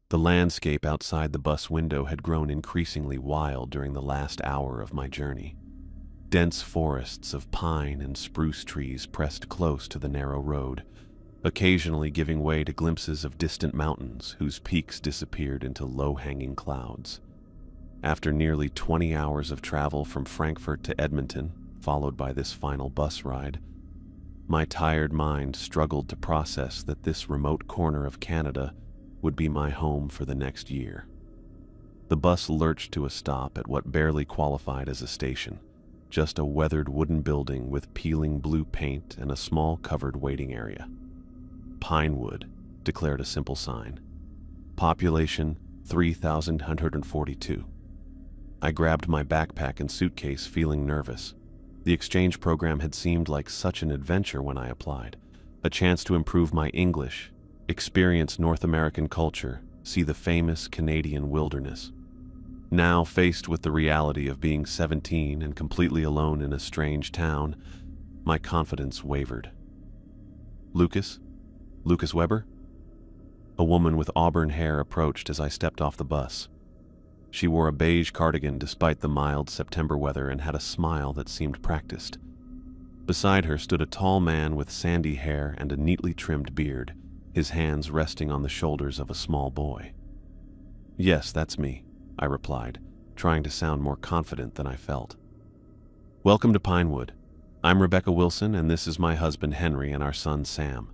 The landscape outside the bus window had grown increasingly wild during the last hour of my journey. Dense forests of pine and spruce trees pressed close to the narrow road, occasionally giving way to glimpses of distant mountains whose peaks disappeared into low-hanging clouds. After nearly 20 hours of travel from Frankfurt to Edmonton, followed by this final bus ride, my tired mind struggled to process that this remote corner of Canada would be my home for the next year. The bus lurched to a stop at what barely qualified as a station, just a weathered wooden building with peeling blue paint and a small covered waiting area. Pinewood, declared a simple sign. Population 3,142. I grabbed my backpack and suitcase, feeling nervous. The exchange program had seemed like such an adventure when I applied, a chance to improve my English, experience North American culture, see the famous Canadian wilderness. Now, faced with the reality of being 17 and completely alone in a strange town, my confidence wavered. Lucas? Lucas Weber? A woman with auburn hair approached as I stepped off the bus. She wore a beige cardigan despite the mild September weather and had a smile that seemed practiced. Beside her stood a tall man with sandy hair and a neatly trimmed beard, his hands resting on the shoulders of a small boy. "Yes, that's me," I replied, trying to sound more confident than I felt. "Welcome to Pinewood. I'm Rebecca Wilson, and this is my husband Henry and our son Sam."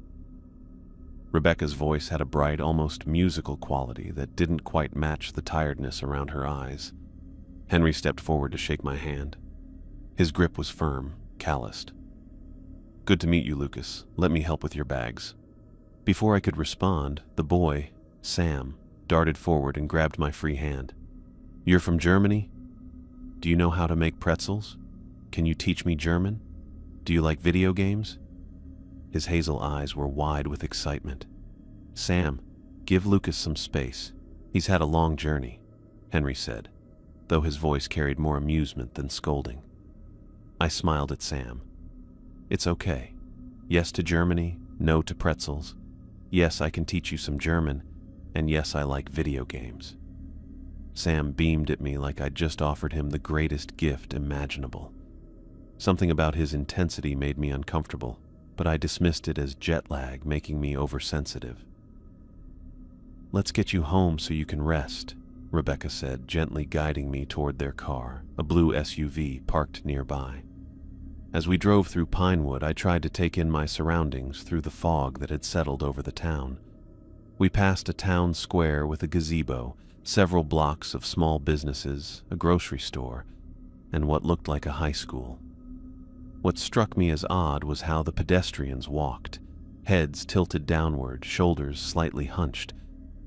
Rebecca's voice had a bright, almost musical quality that didn't quite match the tiredness around her eyes. Henry stepped forward to shake my hand. His grip was firm, calloused. "Good to meet you, Lucas. Let me help with your bags." Before I could respond, the boy, Sam, darted forward and grabbed my free hand. "You're from Germany? Do you know how to make pretzels? Can you teach me German? Do you like video games?" His hazel eyes were wide with excitement. "Sam, give Lucas some space. He's had a long journey," Henry said, though his voice carried more amusement than scolding. I smiled at Sam. "It's okay. Yes to Germany, no to pretzels. Yes, I can teach you some German, and yes, I like video games." Sam beamed at me like I'd just offered him the greatest gift imaginable. Something about his intensity made me uncomfortable, but I dismissed it as jet lag making me oversensitive. "Let's get you home so you can rest," Rebecca said, gently guiding me toward their car, a blue SUV parked nearby. As we drove through Pinewood, I tried to take in my surroundings through the fog that had settled over the town. We passed a town square with a gazebo, several blocks of small businesses, a grocery store, and what looked like a high school. What struck me as odd was how the pedestrians walked, heads tilted downward, shoulders slightly hunched.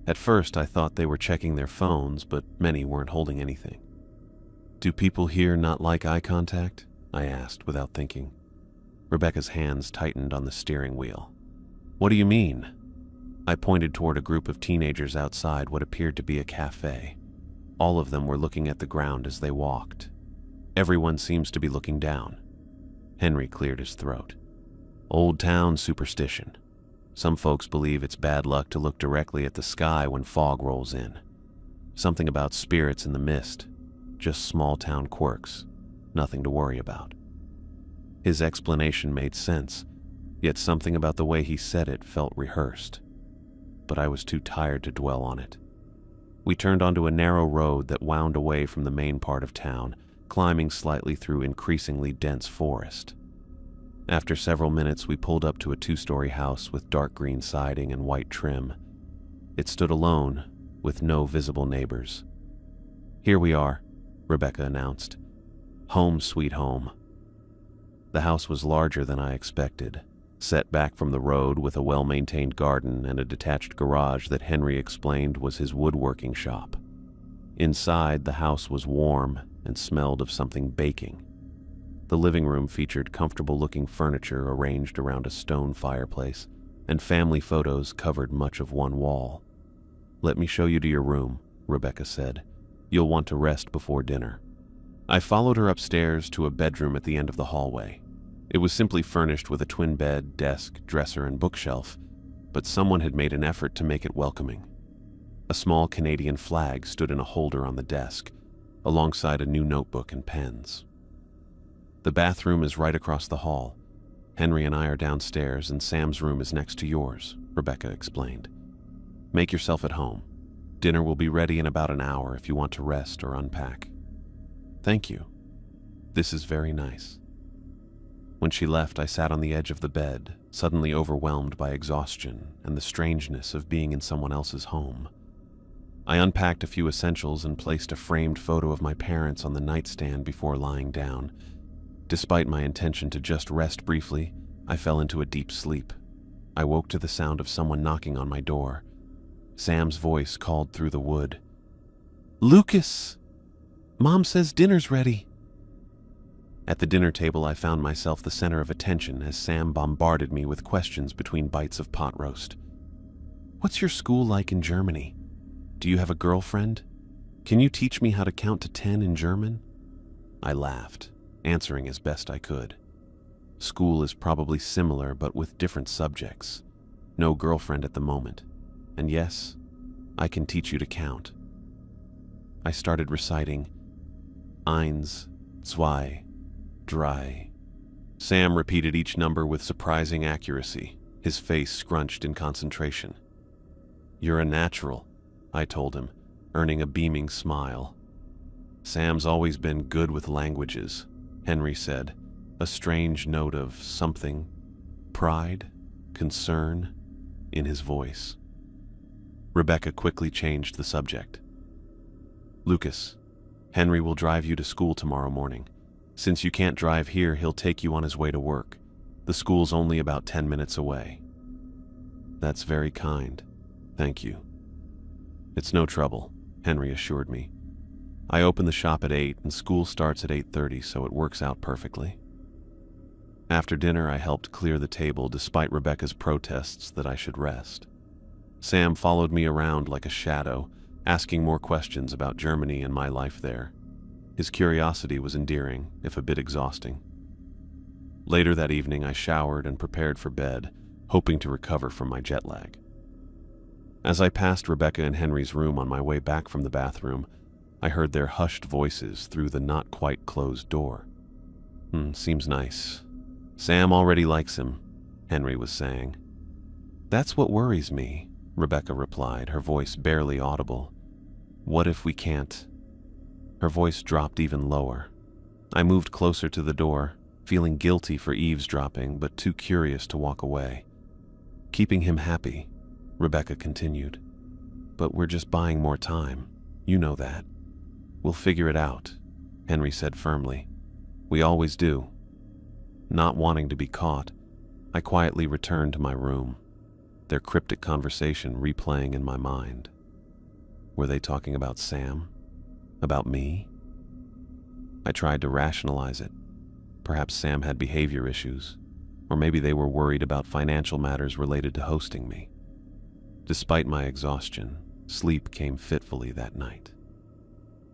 At first, I thought they were checking their phones, but many weren't holding anything. "Do people here not like eye contact?" I asked without thinking. Rebecca's hands tightened on the steering wheel. "What do you mean?" I pointed toward a group of teenagers outside what appeared to be a cafe. All of them were looking at the ground as they walked. Everyone seems to be looking down. Henry cleared his throat. "Old town superstition. Some folks believe it's bad luck to look directly at the sky when fog rolls in. Something about spirits in the mist. Just small town quirks. Nothing to worry about." His explanation made sense, yet something about the way he said it felt rehearsed. But I was too tired to dwell on it. We turned onto a narrow road that wound away from the main part of town, climbing slightly through increasingly dense forest. After several minutes, we pulled up to a two-story house with dark green siding and white trim. It stood alone, with no visible neighbors. "Here we are," Rebecca announced. "Home sweet home." The house was larger than I expected, set back from the road with a well-maintained garden and a detached garage that Henry explained was his woodworking shop. Inside, the house was warm and smelled of something baking. The living room featured comfortable-looking furniture arranged around a stone fireplace, and family photos covered much of one wall. "Let me show you to your room," Rebecca said. "You'll want to rest before dinner." I followed her upstairs to a bedroom at the end of the hallway. It was simply furnished with a twin bed, desk, dresser, and bookshelf, but someone had made an effort to make it welcoming. A small Canadian flag stood in a holder on the desk, alongside a new notebook and pens. The bathroom is right across the hall. Henry and I are downstairs, and Sam's room is next to yours, Rebecca explained. Make yourself at home. Dinner will be ready in about an hour if you want to rest or unpack. Thank you. This is very nice. When she left, I sat on the edge of the bed, suddenly overwhelmed by exhaustion and the strangeness of being in someone else's home. I unpacked a few essentials and placed a framed photo of my parents on the nightstand before lying down. Despite my intention to just rest briefly, I fell into a deep sleep. I woke to the sound of someone knocking on my door. Sam's voice called through the wood. "Lucas! Mom says dinner's ready." At the dinner table, I found myself the center of attention as Sam bombarded me with questions between bites of pot roast. "What's your school like in Germany? Do you have a girlfriend? Can you teach me how to count to 10 in German?" I laughed, answering as best I could. School is probably similar, but with different subjects. No girlfriend at the moment. And yes, I can teach you to count. I started reciting, Eins, zwei, drei. Sam repeated each number with surprising accuracy, his face scrunched in concentration. "You're a natural," I told him, earning a beaming smile. "Sam's always been good with languages," Henry said, a strange note of something, pride, concern, in his voice. Rebecca quickly changed the subject. "Lucas, Henry will drive you to school tomorrow morning. Since you can't drive here, he'll take you on his way to work. The school's only about 10 minutes away." "That's very kind. Thank you." "It's no trouble," Henry assured me. "I open the shop at 8 and school starts at 8:30, so it works out perfectly." After dinner, I helped clear the table despite Rebecca's protests that I should rest. Sam followed me around like a shadow, asking more questions about Germany and my life there. His curiosity was endearing, if a bit exhausting. Later that evening, I showered and prepared for bed, hoping to recover from my jet lag. As I passed Rebecca and Henry's room on my way back from the bathroom, I heard their hushed voices through the not-quite-closed door. Seems nice. Sam already likes him," Henry was saying. "That's what worries me," Rebecca replied, her voice barely audible. "What if we can't?" Her voice dropped even lower. I moved closer to the door, feeling guilty for eavesdropping, but too curious to walk away. "Keeping him happy," Rebecca continued. "But we're just buying more time. You know that." "We'll figure it out," Henry said firmly. "We always do." Not wanting to be caught, I quietly returned to my room, their cryptic conversation replaying in my mind. Were they talking about Sam? About me? I tried to rationalize it. Perhaps Sam had behavior issues, or maybe they were worried about financial matters related to hosting me. Despite my exhaustion, sleep came fitfully that night.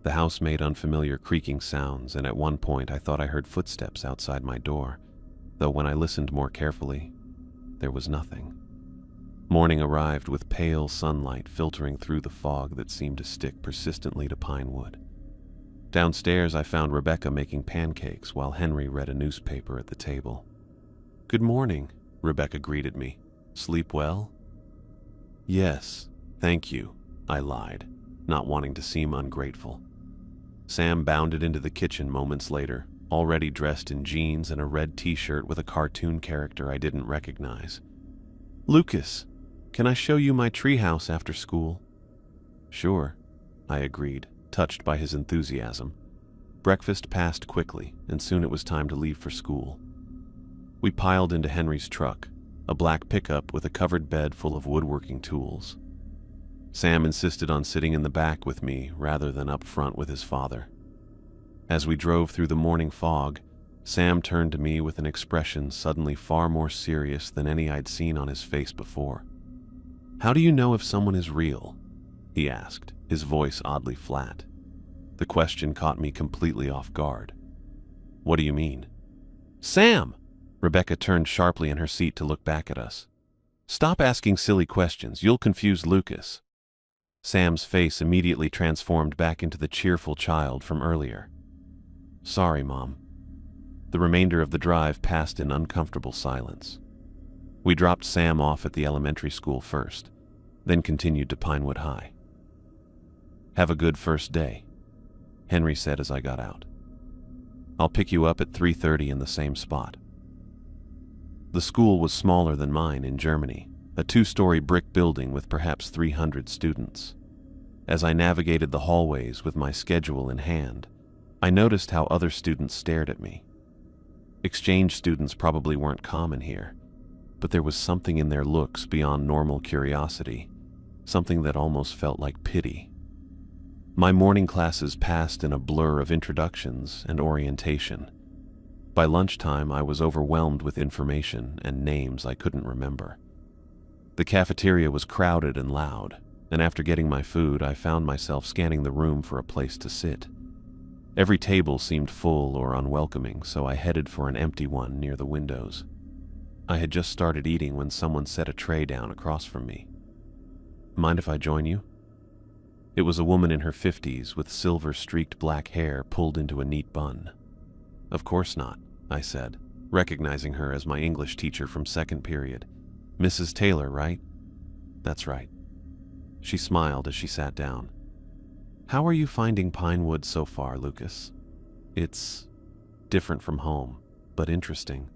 The house made unfamiliar creaking sounds, and at one point I thought I heard footsteps outside my door, though when I listened more carefully, there was nothing. Morning arrived with pale sunlight filtering through the fog that seemed to stick persistently to pine wood. Downstairs, I found Rebecca making pancakes while Henry read a newspaper at the table. "Good morning," Rebecca greeted me. "Sleep well?" "Yes, thank you," I lied, not wanting to seem ungrateful. Sam bounded into the kitchen moments later, already dressed in jeans and a red t-shirt with a cartoon character I didn't recognize. "Lucas, can I show you my treehouse after school?" "Sure," I agreed, touched by his enthusiasm. Breakfast passed quickly, and soon it was time to leave for school. We piled into Henry's truck, a black pickup with a covered bed full of woodworking tools. Sam insisted on sitting in the back with me rather than up front with his father. As we drove through the morning fog, Sam turned to me with an expression suddenly far more serious than any I'd seen on his face before. "How do you know if someone is real?" he asked, his voice oddly flat. The question caught me completely off guard. "What do you mean?" "Sam!" Rebecca turned sharply in her seat to look back at us. "Stop asking silly questions. You'll confuse Lucas." Sam's face immediately transformed back into the cheerful child from earlier. "Sorry, Mom." The remainder of the drive passed in uncomfortable silence. We dropped Sam off at the elementary school first, then continued to Pinewood High. "Have a good first day," Henry said as I got out. "I'll pick you up at 3:30 in the same spot." The school was smaller than mine in Germany, a 2-story brick building with perhaps 300 students. As I navigated the hallways with my schedule in hand, I noticed how other students stared at me. Exchange students probably weren't common here, but there was something in their looks beyond normal curiosity, something that almost felt like pity. My morning classes passed in a blur of introductions and orientation. By lunchtime, I was overwhelmed with information and names I couldn't remember. The cafeteria was crowded and loud, and after getting my food, I found myself scanning the room for a place to sit. Every table seemed full or unwelcoming, so I headed for an empty one near the windows. I had just started eating when someone set a tray down across from me. "Mind if I join you?" It was a woman in her 50s with silver-streaked black hair pulled into a neat bun. "Of course not," I said, recognizing her as my English teacher from second period. "Mrs. Taylor, right?" "That's right." She smiled as she sat down. "How are you finding Pinewood so far, Lucas?" "It's different from home, but interesting."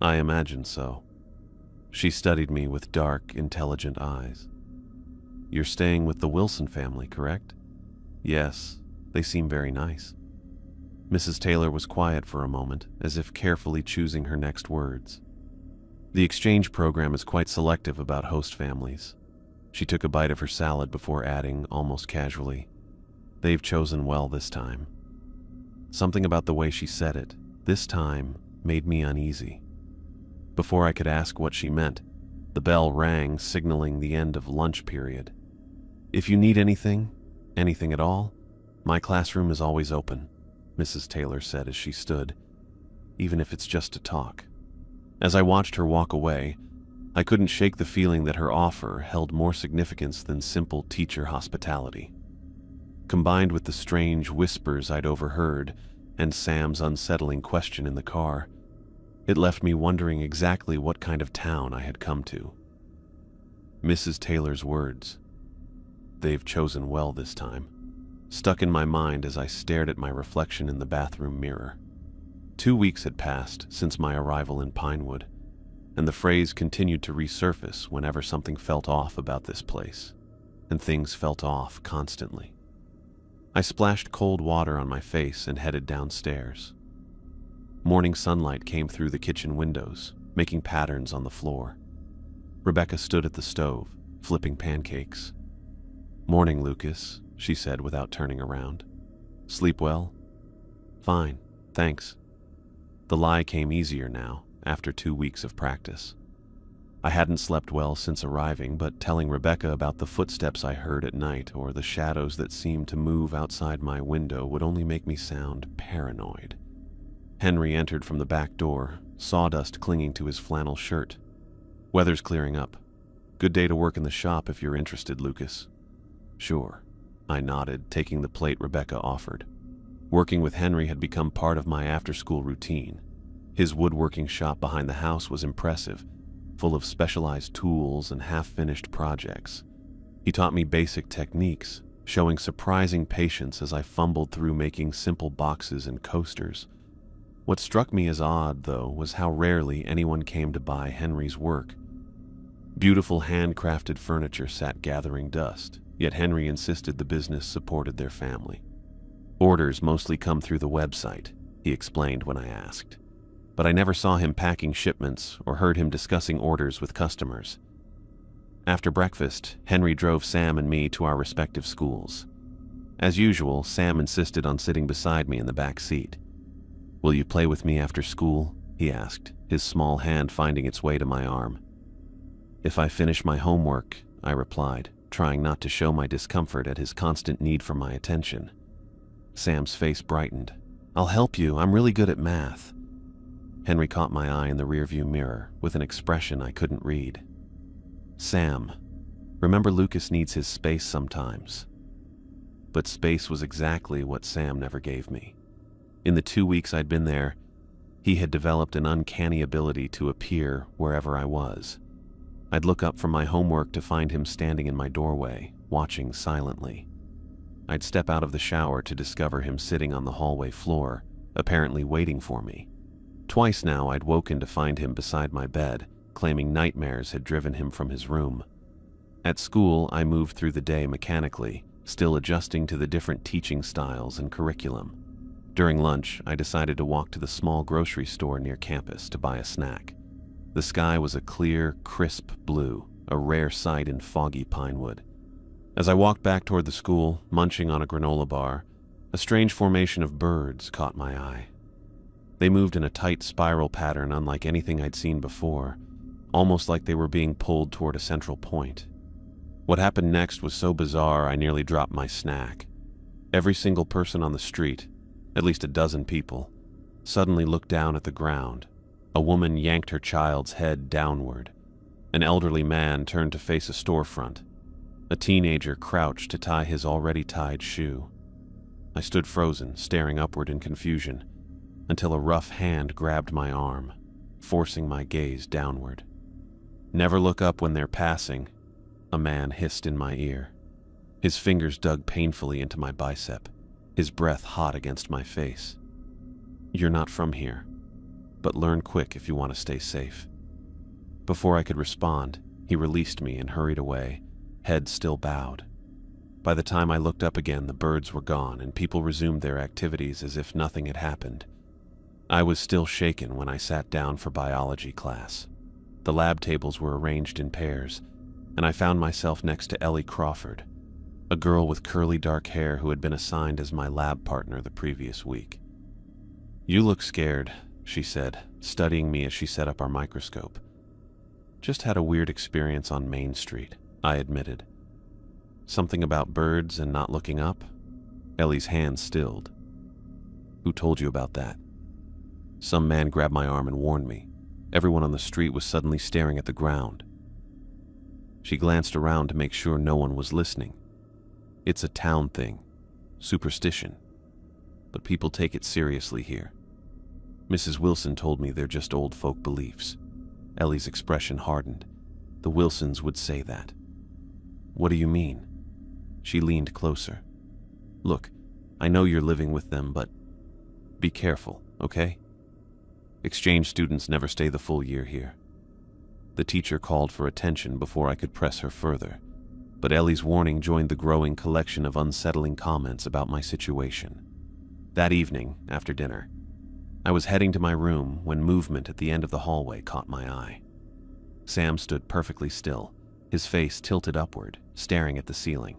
"I imagine so." She studied me with dark, intelligent eyes. "You're staying with the Wilson family, correct?" "Yes, they seem very nice." Mrs. Taylor was quiet for a moment, as if carefully choosing her next words. "The exchange program is quite selective about host families." She took a bite of her salad before adding, almost casually, "They've chosen well this time." Something about the way she said it, "this time," made me uneasy. Before I could ask what she meant, the bell rang, signaling the end of lunch period. "If you need anything at all, my classroom is always open," Mrs. Taylor said as she stood, "even if it's just to talk." As I watched her walk away, I couldn't shake the feeling that her offer held more significance than simple teacher hospitality. Combined with the strange whispers I'd overheard and Sam's unsettling question in the car, it left me wondering exactly what kind of town I had come to. Mrs. Taylor's words, "They've chosen well this time," stuck in my mind as I stared at my reflection in the bathroom mirror. 2 weeks had passed since my arrival in Pinewood, and the phrase continued to resurface whenever something felt off about this place, and things felt off constantly. I splashed cold water on my face and headed downstairs. Morning sunlight came through the kitchen windows, making patterns on the floor. Rebecca stood at the stove, flipping pancakes. "Morning, Lucas," she said without turning around. "Sleep well?" "Fine, thanks." The lie came easier now, after 2 weeks of practice. I hadn't slept well since arriving, but telling Rebecca about the footsteps I heard at night or the shadows that seemed to move outside my window would only make me sound paranoid. Henry entered from the back door, sawdust clinging to his flannel shirt. "Weather's clearing up. Good day to work in the shop if you're interested, Lucas." "Sure," I nodded, taking the plate Rebecca offered. Working with Henry had become part of my after-school routine. His woodworking shop behind the house was impressive, full of specialized tools and half-finished projects. He taught me basic techniques, showing surprising patience as I fumbled through making simple boxes and coasters. What struck me as odd, though, was how rarely anyone came to buy Henry's work. Beautiful handcrafted furniture sat gathering dust, yet Henry insisted the business supported their family. "Orders mostly come through the website," he explained when I asked. But I never saw him packing shipments or heard him discussing orders with customers. After breakfast, Henry drove Sam and me to our respective schools. As usual, Sam insisted on sitting beside me in the back seat. "Will you play with me after school?" he asked, his small hand finding its way to my arm. "If I finish my homework," I replied, trying not to show my discomfort at his constant need for my attention. Sam's face brightened. "I'll help you, I'm really good at math." Henry caught my eye in the rearview mirror with an expression I couldn't read. "Sam, Remember, Lucas needs his space sometimes. But space was exactly what Sam never gave me. In the 2 weeks I'd been there, he had developed an uncanny ability to appear wherever I was. I'd look up from my homework to find him standing in my doorway, watching silently. I'd step out of the shower to discover him sitting on the hallway floor, apparently waiting for me. Twice now I'd woken to find him beside my bed, claiming nightmares had driven him from his room. At school, I moved through the day mechanically, still adjusting to the different teaching styles and curriculum. During lunch, I decided to walk to the small grocery store near campus to buy a snack. The sky was a clear, crisp blue, a rare sight in foggy Pinewood. As I walked back toward the school, munching on a granola bar, a strange formation of birds caught my eye. They moved in a tight spiral pattern unlike anything I'd seen before, almost like they were being pulled toward a central point. What happened next was so bizarre I nearly dropped my snack. Every single person on the street, at least a dozen people, suddenly looked down at the ground. A woman yanked her child's head downward. An elderly man turned to face a storefront. A teenager crouched to tie his already tied shoe. I stood frozen, staring upward in confusion, until a rough hand grabbed my arm, forcing my gaze downward. "Never look up when they're passing," a man hissed in my ear. His fingers dug painfully into my bicep, his breath hot against my face. "You're not from here, but learn quick if you want to stay safe." Before I could respond, he released me and hurried away, head still bowed. By the time I looked up again, the birds were gone and people resumed their activities as if nothing had happened. I was still shaken when I sat down for biology class. The lab tables were arranged in pairs, and I found myself next to Ellie Crawford, a girl with curly dark hair who had been assigned as my lab partner the previous week. "You look scared," she said, studying me as she set up our microscope. "Just had a weird experience on Main Street," I admitted. "Something about birds and not looking up?" Ellie's hand stilled. "Who told you about that?" Some man grabbed my arm and warned me. Everyone on the street was suddenly staring at the ground. She glanced around to make sure no one was listening. "It's a town thing, superstition, but people take it seriously here. Mrs. Wilson told me they're just old folk beliefs." Ellie's expression hardened. "The Wilsons would say that." "What do you mean?" She leaned closer. "Look, I know you're living with them, but be careful, okay? Exchange students never stay the full year here." The teacher called for attention before I could press her further, but Ellie's warning joined the growing collection of unsettling comments about my situation. That evening, after dinner, I was heading to my room when movement at the end of the hallway caught my eye. Sam stood perfectly still, his face tilted upward, staring at the ceiling.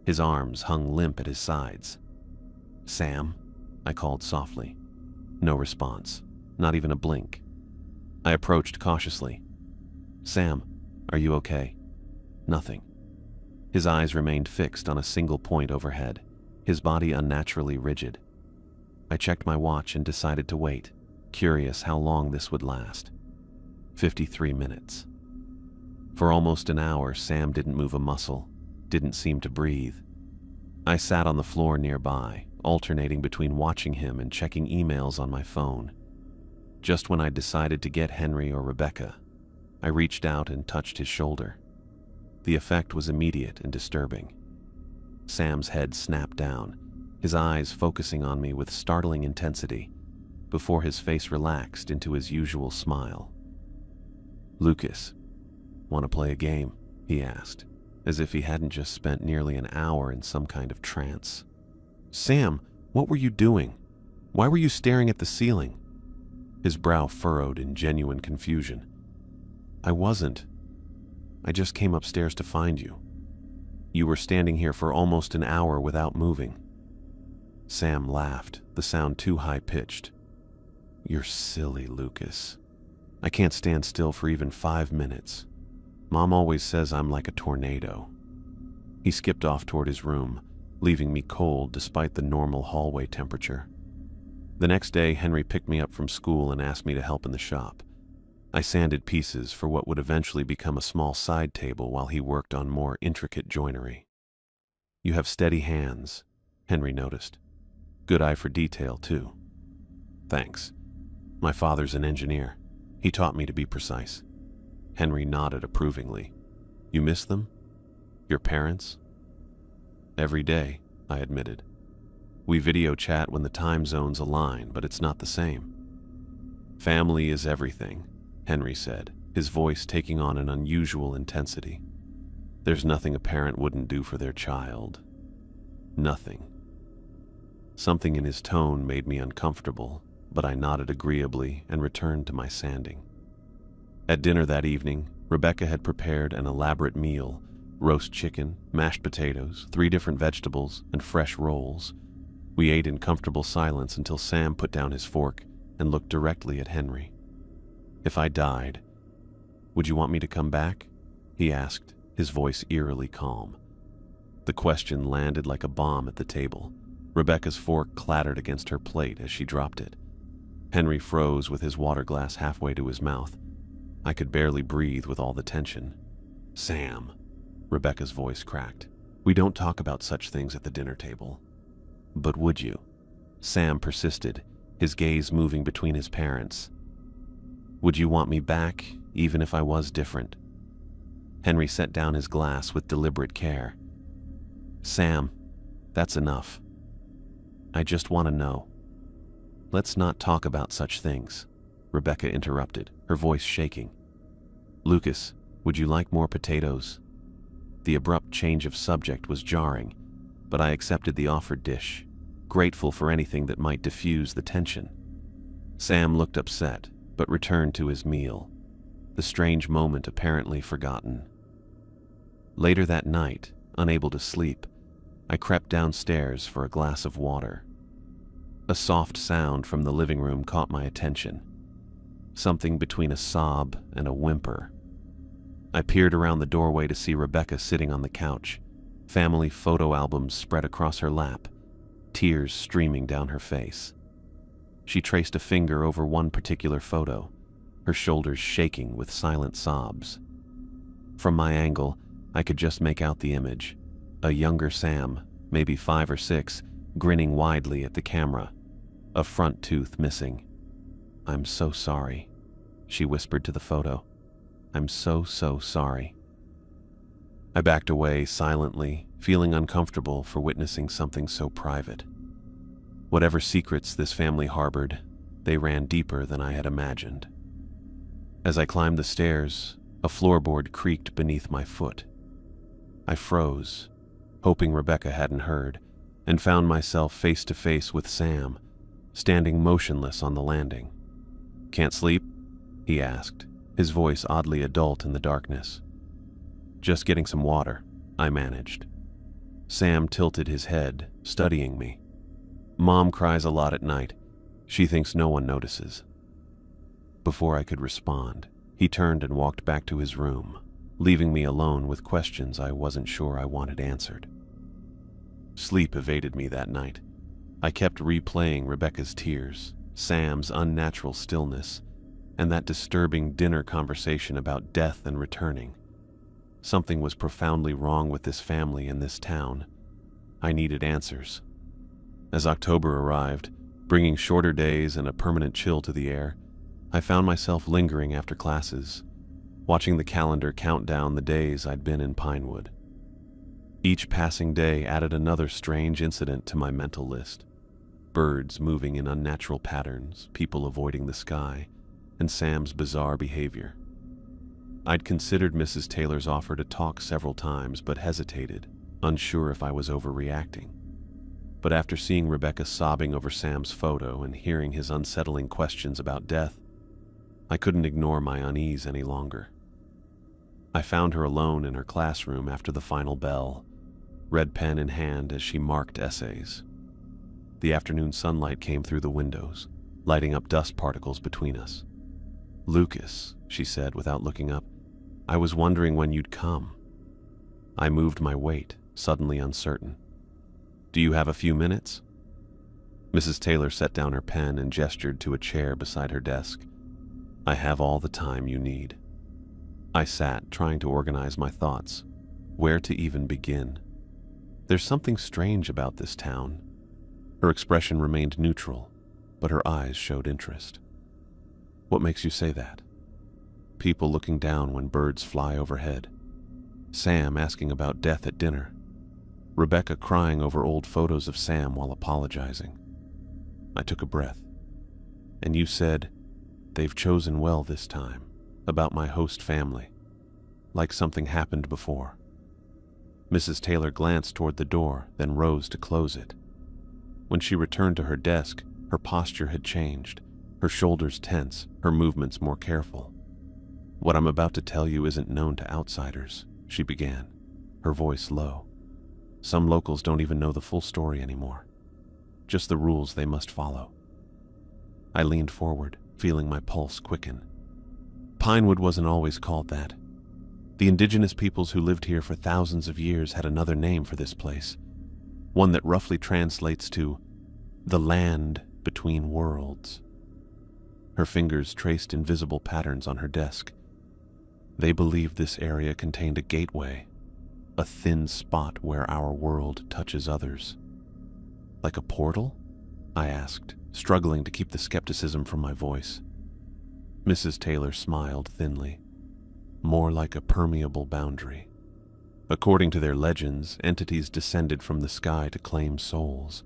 His arms hung limp at his sides. "Sam?" I called softly. No response, not even a blink. I approached cautiously. "Sam, are you okay?" Nothing. His eyes remained fixed on a single point overhead, his body unnaturally rigid. I checked my watch and decided to wait, curious how long this would last. 53 minutes. For almost an hour, Sam didn't move a muscle, didn't seem to breathe. I sat on the floor nearby, alternating between watching him and checking emails on my phone. Just when I decided to get Henry or Rebecca, I reached out and touched his shoulder. The effect was immediate and disturbing. Sam's head snapped down, his eyes focusing on me with startling intensity, before his face relaxed into his usual smile. "Lucas, want to play a game?" he asked, as if he hadn't just spent nearly an hour in some kind of trance. "Sam, what were you doing? Why were you staring at the ceiling?" His brow furrowed in genuine confusion. "I wasn't. I just came upstairs to find you. You were standing here for almost an hour without moving." Sam laughed, the sound too high-pitched. "You're silly, Lucas. I can't stand still for even 5 minutes. Mom always says I'm like a tornado." He skipped off toward his room, leaving me cold despite the normal hallway temperature. The next day, Henry picked me up from school and asked me to help in the shop. I sanded pieces for what would eventually become a small side table while he worked on more intricate joinery. "You have steady hands," Henry noticed. "Good eye for detail, too." "Thanks. My father's an engineer. He taught me to be precise." Henry nodded approvingly. "You miss them? Your parents?" "Every day," I admitted. "We video chat when the time zones align, but it's not the same." "Family is everything," Henry said, his voice taking on an unusual intensity. "There's nothing a parent wouldn't do for their child. Nothing." Something in his tone made me uncomfortable, but I nodded agreeably and returned to my sanding. At dinner that evening, Rebecca had prepared an elaborate meal: roast chicken, mashed potatoes, 3 different vegetables, and fresh rolls. We ate in comfortable silence until Sam put down his fork and looked directly at Henry. "If I died, would you want me to come back?" he asked, his voice eerily calm. The question landed like a bomb at the table. Rebecca's fork clattered against her plate as she dropped it. Henry froze with his water glass halfway to his mouth. I could barely breathe with all the tension. "Sam," Rebecca's voice cracked, "we don't talk about such things at the dinner table." "But would you?" Sam persisted, his gaze moving between his parents. "Would you want me back, even if I was different?" Henry set down his glass with deliberate care. "Sam, that's enough. I just want to know." "Let's not talk about such things," Rebecca interrupted, her voice shaking. "Lucas, would you like more potatoes?" The abrupt change of subject was jarring, but I accepted the offered dish, grateful for anything that might diffuse the tension. Sam looked upset, but returned to his meal, the strange moment apparently forgotten. Later that night, unable to sleep, I crept downstairs for a glass of water. A soft sound from the living room caught my attention, something between a sob and a whimper. I peered around the doorway to see Rebecca sitting on the couch, family photo albums spread across her lap, tears streaming down her face. She traced a finger over one particular photo, her shoulders shaking with silent sobs. From my angle, I could just make out the image: a younger Sam, maybe 5 or 6, grinning widely at the camera, a front tooth missing. "I'm so sorry," she whispered to the photo. "I'm so sorry." I backed away silently, feeling uncomfortable for witnessing something so private. Whatever secrets this family harbored, they ran deeper than I had imagined. As I climbed the stairs, a floorboard creaked beneath my foot. I froze, hoping Rebecca hadn't heard, and found myself face to face with Sam, standing motionless on the landing. "Can't sleep?" he asked, his voice oddly adult in the darkness. "Just getting some water," I managed. Sam tilted his head, studying me. "Mom cries a lot at night. She thinks no one notices." Before I could respond, he turned and walked back to his room, leaving me alone with questions I wasn't sure I wanted answered. Sleep evaded me that night. I kept replaying Rebecca's tears, Sam's unnatural stillness, and that disturbing dinner conversation about death and returning. Something was profoundly wrong with this family and this town. I needed answers. As October arrived, bringing shorter days and a permanent chill to the air, I found myself lingering after classes, watching the calendar count down the days I'd been in Pinewood. Each passing day added another strange incident to my mental list: birds moving in unnatural patterns, people avoiding the sky, and Sam's bizarre behavior. I'd considered Mrs. Taylor's offer to talk several times, but hesitated, unsure if I was overreacting. But after seeing Rebecca sobbing over Sam's photo and hearing his unsettling questions about death, I couldn't ignore my unease any longer. I found her alone in her classroom after the final bell, red pen in hand as she marked essays. The afternoon sunlight came through the windows, lighting up dust particles between us. "Lucas," she said without looking up, "I was wondering when you'd come." I moved my weight, suddenly uncertain. "Do you have a few minutes?" Mrs. Taylor set down her pen and gestured to a chair beside her desk. I have all the time you need. I sat, trying to organize my thoughts. Where to even begin? There's something strange about this town. Her expression remained neutral, but her eyes showed interest. What makes you say that? People looking down when birds fly overhead. Sam asking about death at dinner. Rebecca crying over old photos of Sam while apologizing. I took a breath. And you said, they've chosen well this time, about my host family, like something happened before. Mrs. Taylor glanced toward the door, then rose to close it. When she returned to her desk, her posture had changed, her shoulders tense, her movements more careful. What I'm about to tell you isn't known to outsiders, she began, her voice low. Some locals don't even know the full story anymore, just the rules they must follow. I leaned forward, feeling my pulse quicken. Pinewood wasn't always called that. The indigenous peoples who lived here for thousands of years had another name for this place, one that roughly translates to the land between worlds. Her fingers traced invisible patterns on her desk. They believed this area contained a gateway, a thin spot where our world touches others. Like a portal? I asked, struggling to keep the skepticism from my voice. Mrs. Taylor smiled thinly. More like a permeable boundary. According to their legends, entities descended from the sky to claim souls.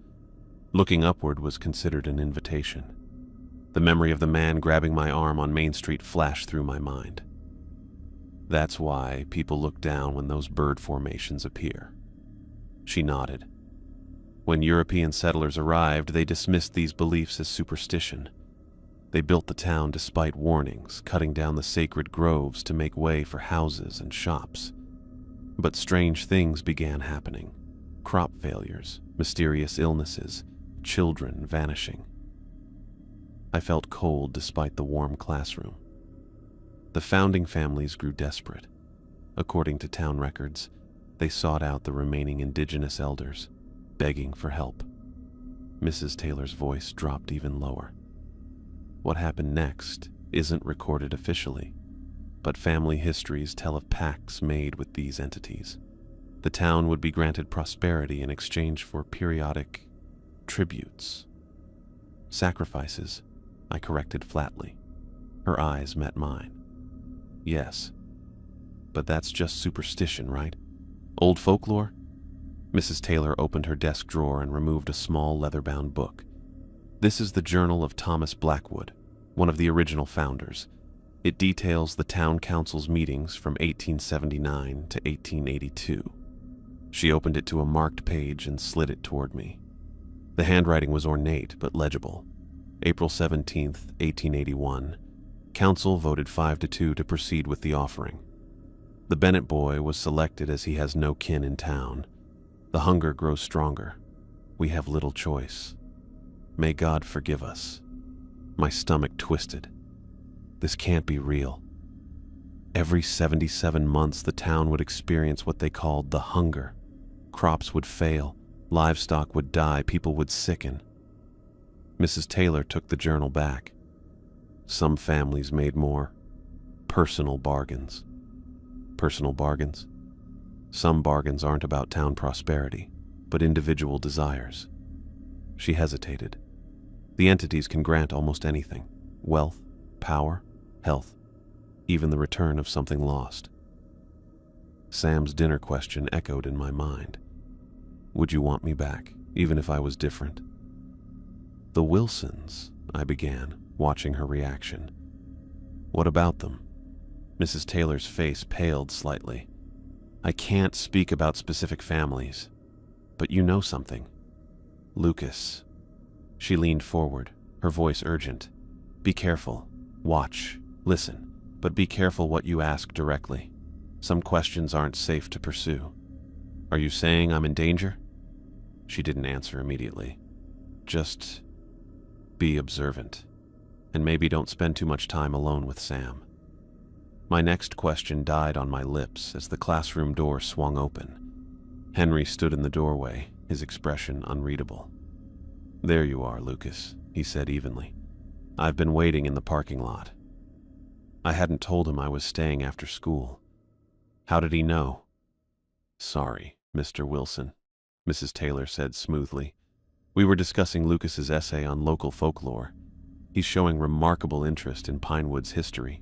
Looking upward was considered an invitation. The memory of the man grabbing my arm on Main Street flashed through my mind. That's why people look down when those bird formations appear. She nodded. When European settlers arrived, they dismissed these beliefs as superstition. They built the town despite warnings, cutting down the sacred groves to make way for houses and shops. But strange things began happening. Crop failures, mysterious illnesses, children vanishing. I felt cold despite the warm classroom. The founding families grew desperate. According to town records, they sought out the remaining indigenous elders, begging for help. Mrs. Taylor's voice dropped even lower. What happened next isn't recorded officially, but family histories tell of pacts made with these entities. The town would be granted prosperity in exchange for periodic tributes. Sacrifices, I corrected flatly. Her eyes met mine. Yes, but that's just superstition, right? Old folklore? Mrs. Taylor opened her desk drawer and removed a small leather-bound book. This is the Journal of Thomas Blackwood, one of the original founders. It details the town council's meetings from 1879 to 1882. She opened it to a marked page and slid it toward me. The handwriting was ornate but legible. April 17th, 1881. Council voted 5-2 to proceed with the offering. The Bennett boy was selected as he has no kin in town. The hunger grows stronger. We have little choice. May God forgive us. My stomach twisted. This can't be real. Every 77 months, the town would experience what they called the hunger. Crops would fail, livestock would die, people would sicken. Mrs. Taylor took the journal back. Some families made more personal bargains. Personal bargains? Some bargains aren't about town prosperity, but individual desires. She hesitated. The entities can grant almost anything: wealth, power, health, even the return of something lost. Sam's dinner question echoed in my mind. Would you want me back, even if I was different? The Wilsons, I began, watching her reaction. What about them? Mrs. Taylor's face paled slightly. I can't speak about specific families, but you know something. Lucas. She leaned forward, her voice urgent. Be careful. Watch. Listen. But be careful what you ask directly. Some questions aren't safe to pursue. Are you saying I'm in danger? She didn't answer immediately. Just be observant, and maybe don't spend too much time alone with Sam. My next question died on my lips as the classroom door swung open. Henry stood in the doorway, his expression unreadable. There you are, Lucas, he said evenly. I've been waiting in the parking lot. I hadn't told him I was staying after school. How did he know? Sorry, Mr. Wilson, Mrs. Taylor said smoothly. We were discussing Lucas's essay on local folklore. He's showing remarkable interest in Pinewood's history.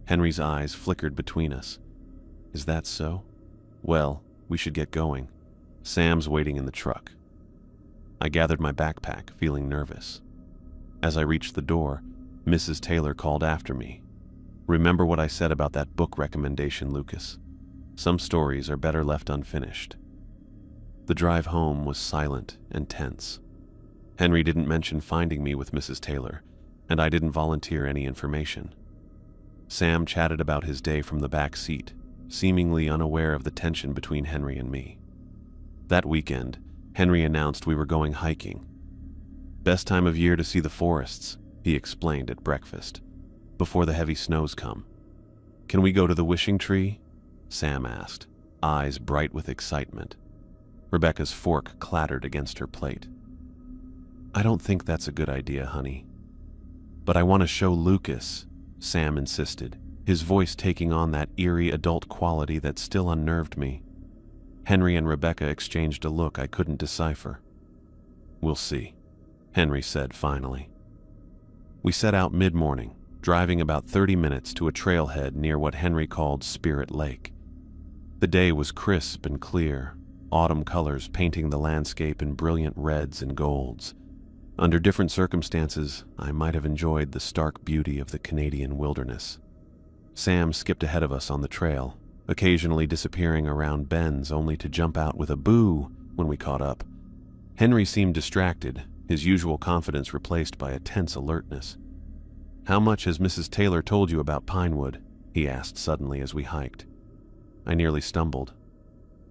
Henry's eyes flickered between us. Is that so? Well, we should get going. Sam's waiting in the truck. I gathered my backpack, feeling nervous. As I reached the door, Mrs. Taylor called after me. Remember what I said about that book recommendation, Lucas? Some stories are better left unfinished. The drive home was silent and tense. Henry didn't mention finding me with Mrs. Taylor, and I didn't volunteer any information. Sam chatted about his day from the back seat, seemingly unaware of the tension between Henry and me. That weekend, Henry announced we were going hiking. Best time of year to see the forests, he explained at breakfast, before the heavy snows come. Can we go to the wishing tree? Sam asked, eyes bright with excitement. Rebecca's fork clattered against her plate. I don't think that's a good idea, honey. But I want to show Lucas, Sam insisted, his voice taking on that eerie adult quality that still unnerved me. Henry and Rebecca exchanged a look I couldn't decipher. We'll see, Henry said finally. We set out mid-morning, driving about 30 minutes to a trailhead near what Henry called Spirit Lake. The day was crisp and clear, autumn colors painting the landscape in brilliant reds and golds. Under different circumstances, I might have enjoyed the stark beauty of the Canadian wilderness. Sam skipped ahead of us on the trail, occasionally disappearing around bends only to jump out with a boo when we caught up. Henry seemed distracted, his usual confidence replaced by a tense alertness. How much has Mrs. Taylor told you about Pinewood? He asked suddenly as we hiked. I nearly stumbled.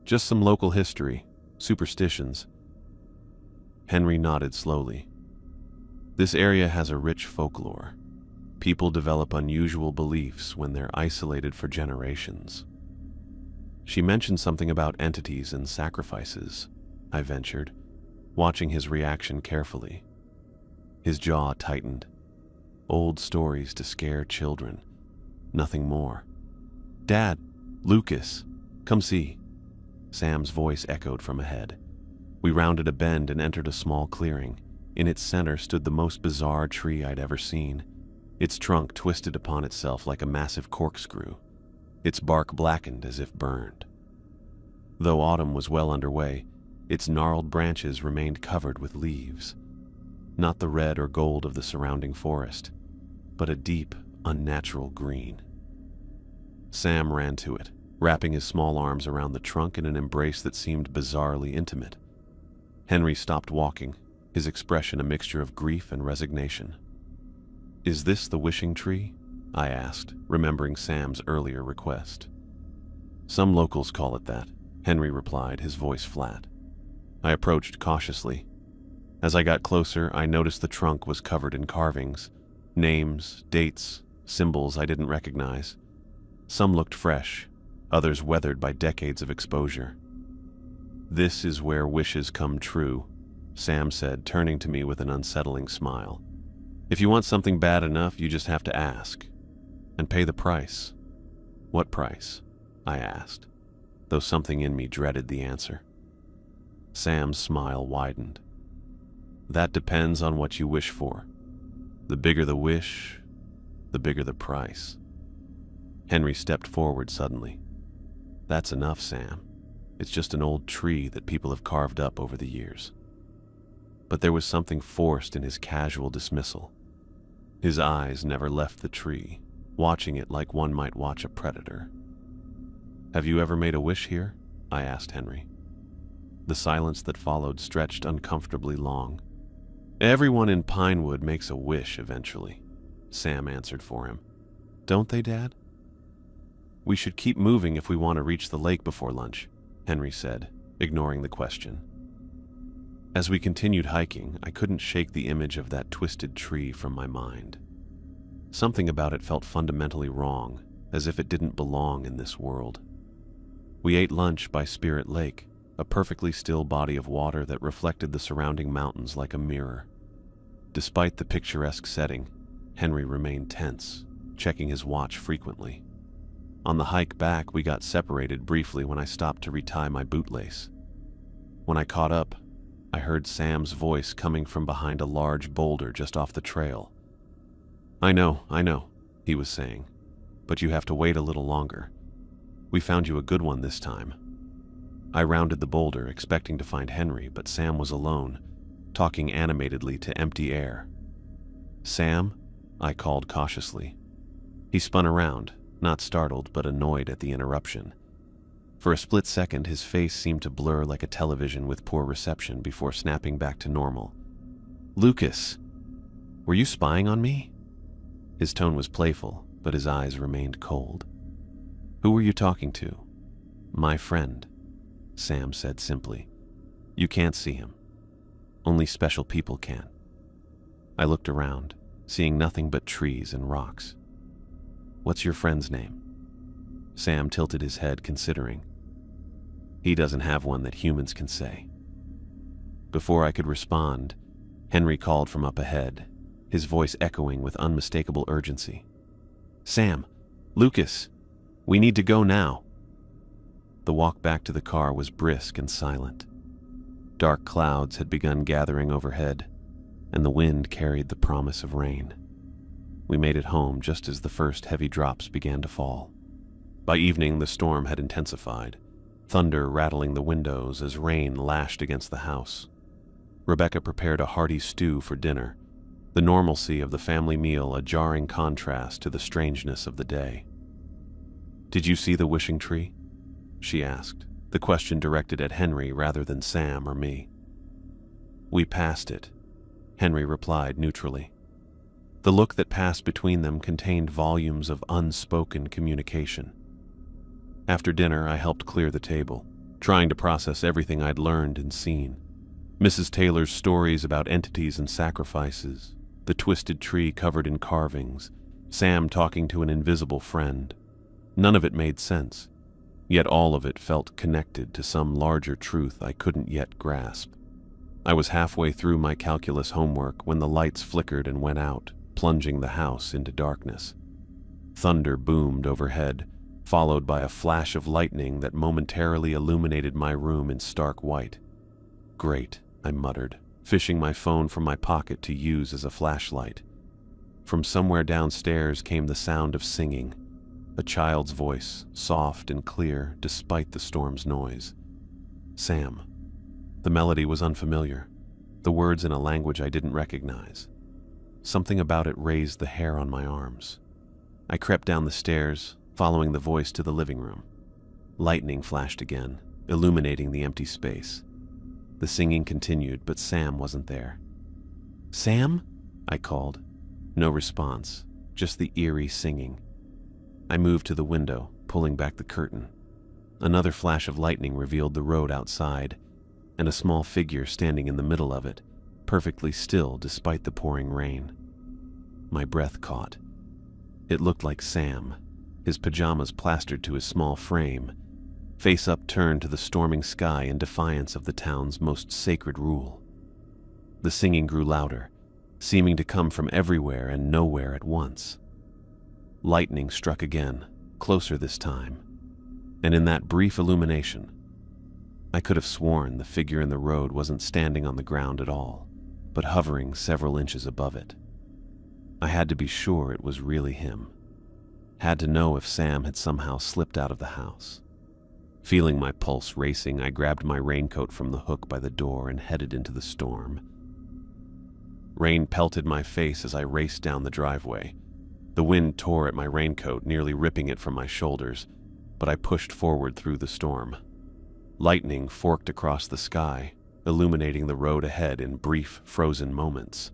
Just some local history, superstitions. Henry nodded slowly. This area has a rich folklore. People develop unusual beliefs when they're isolated for generations. She mentioned something about entities and sacrifices, I ventured, watching his reaction carefully. His jaw tightened. Old stories to scare children, nothing more. Dad, Lucas, come see. Sam's voice echoed from ahead. We rounded a bend and entered a small clearing. In its center stood the most bizarre tree I'd ever seen. Its trunk twisted upon itself like a massive corkscrew, its bark blackened as if burned. Though autumn was well underway, its gnarled branches remained covered with leaves. Not the red or gold of the surrounding forest, but a deep, unnatural green. Sam ran to it, wrapping his small arms around the trunk in an embrace that seemed bizarrely intimate. Henry stopped walking, his expression a mixture of grief and resignation. Is this the wishing tree? I asked, remembering Sam's earlier request. Some locals call it that, Henry replied, his voice flat. I approached cautiously. As I got closer, I noticed the trunk was covered in carvings, names, dates, symbols I didn't recognize. Some looked fresh, others weathered by decades of exposure. This is where wishes come true, Sam said, turning to me with an unsettling smile. If you want something bad enough, you just have to ask. And pay the price. What price? I asked, though something in me dreaded the answer. Sam's smile widened. That depends on what you wish for. The bigger the wish, the bigger the price. Henry stepped forward suddenly. That's enough, Sam. It's just an old tree that people have carved up over the years. But there was something forced in his casual dismissal. His eyes never left the tree, watching it like one might watch a predator. Have you ever made a wish here? I asked Henry. The silence that followed stretched uncomfortably long. Everyone in Pinewood makes a wish eventually, Sam answered for him. Don't they, Dad? We should keep moving if we want to reach the lake before lunch, Henry said, ignoring the question. As we continued hiking, I couldn't shake the image of that twisted tree from my mind. Something about it felt fundamentally wrong, as if it didn't belong in this world. We ate lunch by Spirit Lake, a perfectly still body of water that reflected the surrounding mountains like a mirror. Despite the picturesque setting, Henry remained tense, checking his watch frequently. On the hike back, we got separated briefly when I stopped to retie my bootlace. When I caught up, I heard Sam's voice coming from behind a large boulder just off the trail. I know, he was saying, but you have to wait a little longer. We found you a good one this time. I rounded the boulder, expecting to find Henry, but Sam was alone, talking animatedly to empty air. Sam? I called cautiously. He spun around, not startled but annoyed at the interruption. For a split second, his face seemed to blur like a television with poor reception before snapping back to normal. Lucas, were you spying on me? His tone was playful, but his eyes remained cold. Who were you talking to? My friend, Sam said simply. You can't see him. Only special people can. I looked around, seeing nothing but trees and rocks. What's your friend's name? Sam tilted his head, considering. He doesn't have one that humans can say. Before I could respond, Henry called from up ahead, his voice echoing with unmistakable urgency. Sam, Lucas, we need to go now. The walk back to the car was brisk and silent. Dark clouds had begun gathering overhead, and the wind carried the promise of rain. We made it home just as the first heavy drops began to fall. By evening, the storm had intensified, thunder rattling the windows as rain lashed against the house. Rebecca prepared a hearty stew for dinner, the normalcy of the family meal a jarring contrast to the strangeness of the day. Did you see the wishing tree? She asked, the question directed at Henry rather than Sam or me. We passed it, Henry replied neutrally. The look that passed between them contained volumes of unspoken communication. After dinner, I helped clear the table, trying to process everything I'd learned and seen. Mrs. Taylor's stories about entities and sacrifices, the twisted tree covered in carvings, Sam talking to an invisible friend. None of it made sense, yet all of it felt connected to some larger truth I couldn't yet grasp. I was halfway through my calculus homework when the lights flickered and went out, plunging the house into darkness. Thunder boomed overhead, followed by a flash of lightning that momentarily illuminated my room in stark white. Great, I muttered, fishing my phone from my pocket to use as a flashlight. From somewhere downstairs came the sound of singing, a child's voice, soft and clear despite the storm's noise. Sam. The melody was unfamiliar, the words in a language I didn't recognize. Something about it raised the hair on my arms. I crept down the stairs, following the voice to the living room. Lightning flashed again, illuminating the empty space. The singing continued, but Sam wasn't there. Sam? I called. No response, just the eerie singing. I moved to the window, pulling back the curtain. Another flash of lightning revealed the road outside, and a small figure standing in the middle of it, perfectly still despite the pouring rain. My breath caught. It looked like Sam, his pajamas plastered to his small frame, face upturned to the storming sky in defiance of the town's most sacred rule. The singing grew louder, seeming to come from everywhere and nowhere at once. Lightning struck again, closer this time, and in that brief illumination, I could have sworn the figure in the road wasn't standing on the ground at all, but hovering several inches above it. I had to be sure it was really him. Had to know if Sam had somehow slipped out of the house. Feeling my pulse racing, I grabbed my raincoat from the hook by the door and headed into the storm. Rain pelted my face as I raced down the driveway. The wind tore at my raincoat, nearly ripping it from my shoulders, but I pushed forward through the storm. Lightning forked across the sky, illuminating the road ahead in brief, frozen moments.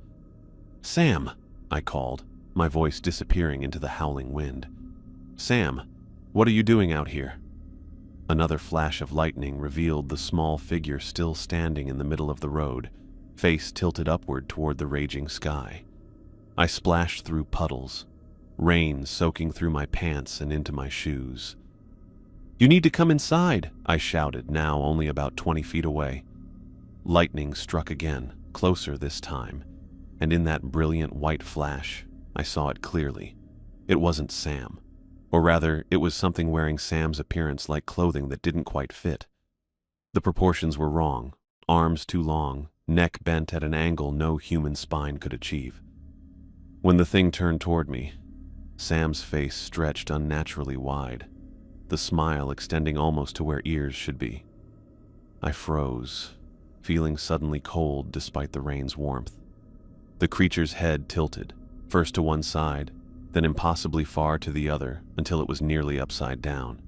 Sam, I called, my voice disappearing into the howling wind. Sam, what are you doing out here? Another flash of lightning revealed the small figure still standing in the middle of the road, face tilted upward toward the raging sky. I splashed through puddles, rain soaking through my pants and into my shoes. You need to come inside, I shouted, now only about 20 feet away. Lightning struck again, closer this time, and in that brilliant white flash, I saw it clearly. It wasn't Sam. Or rather, it was something wearing Sam's appearance like clothing that didn't quite fit. The proportions were wrong, arms too long, neck bent at an angle no human spine could achieve. When the thing turned toward me, Sam's face stretched unnaturally wide, the smile extending almost to where ears should be. I froze, feeling suddenly cold despite the rain's warmth. The creature's head tilted, first to one side, then impossibly far to the other until it was nearly upside down.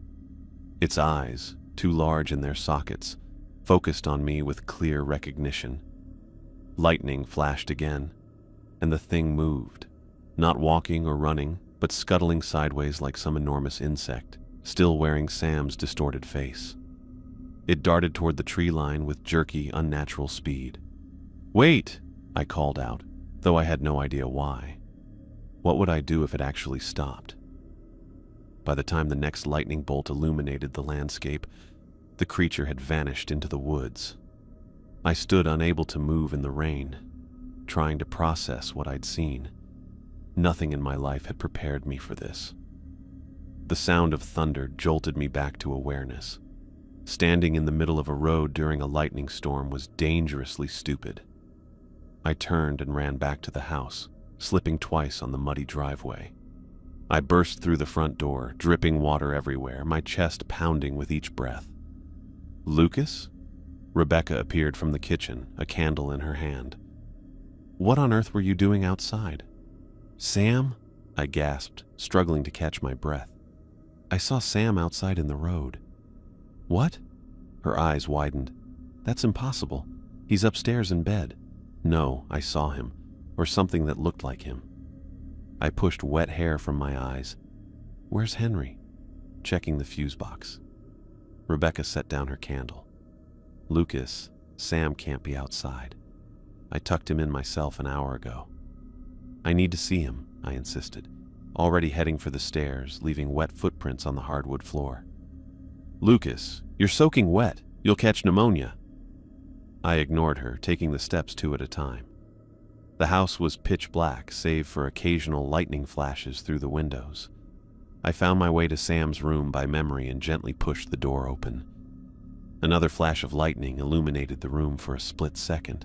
Its eyes, too large in their sockets, focused on me with clear recognition. Lightning flashed again, and the thing moved, not walking or running, but scuttling sideways like some enormous insect, still wearing Sam's distorted face. It darted toward the tree line with jerky, unnatural speed. "Wait!" I called out, though I had no idea why. What would I do if it actually stopped? By the time the next lightning bolt illuminated the landscape, the creature had vanished into the woods. I stood unable to move in the rain, trying to process what I'd seen. Nothing in my life had prepared me for this. The sound of thunder jolted me back to awareness. Standing in the middle of a road during a lightning storm was dangerously stupid. I turned and ran back to the house, slipping twice on the muddy driveway. I burst through the front door, dripping water everywhere, my chest pounding with each breath. "Lucas?" Rebecca appeared from the kitchen, a candle in her hand. "What on earth were you doing outside?" "Sam?" I gasped, struggling to catch my breath. "I saw Sam outside in the road." "What?" Her eyes widened. "That's impossible. He's upstairs in bed." "No, I saw him, or something that looked like him." I pushed wet hair from my eyes. "Where's Henry?" Checking the fuse box. Rebecca set down her candle. "Lucas, Sam can't be outside. I tucked him in myself an hour ago." "I need to see him," I insisted, already heading for the stairs, leaving wet footprints on the hardwood floor. "Lucas, you're soaking wet. You'll catch pneumonia." I ignored her, taking the steps two at a time. The house was pitch black, save for occasional lightning flashes through the windows. I found my way to Sam's room by memory and gently pushed the door open. Another flash of lightning illuminated the room for a split second,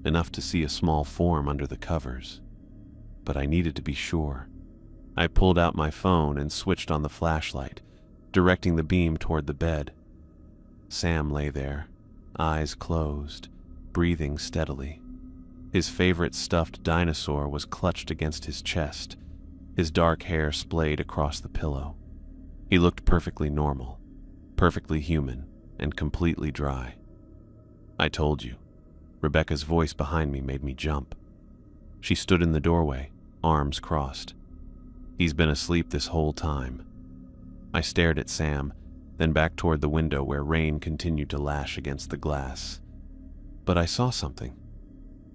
enough to see a small form under the covers. But I needed to be sure. I pulled out my phone and switched on the flashlight, directing the beam toward the bed. Sam lay there, eyes closed, breathing steadily. His favorite stuffed dinosaur was clutched against his chest, his dark hair splayed across the pillow. He looked perfectly normal, perfectly human, and completely dry. "I told you." Rebecca's voice behind me made me jump. She stood in the doorway, arms crossed. "He's been asleep this whole time." I stared at Sam, then back toward the window where rain continued to lash against the glass. But I saw something.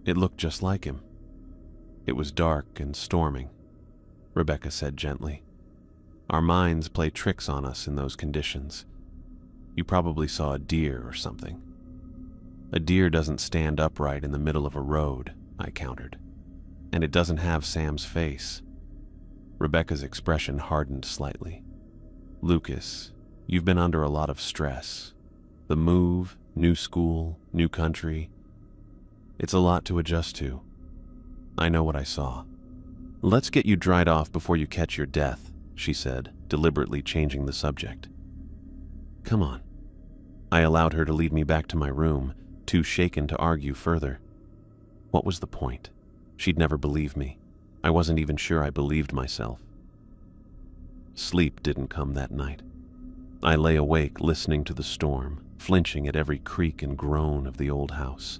It looked just like him. "It was dark and storming," Rebecca said gently. "Our minds play tricks on us in those conditions. You probably saw a deer or something." "A deer doesn't stand upright in the middle of a road," I countered. "And it doesn't have Sam's face." Rebecca's expression hardened slightly. "Lucas, you've been under a lot of stress. The move, new school, new country. It's a lot to adjust to. I know what I saw." "Let's get you dried off before you catch your death," she said, deliberately changing the subject. "Come on." I allowed her to lead me back to my room, too shaken to argue further. What was the point? She'd never believe me. I wasn't even sure I believed myself. Sleep didn't come that night. I lay awake listening to the storm, flinching at every creak and groan of the old house.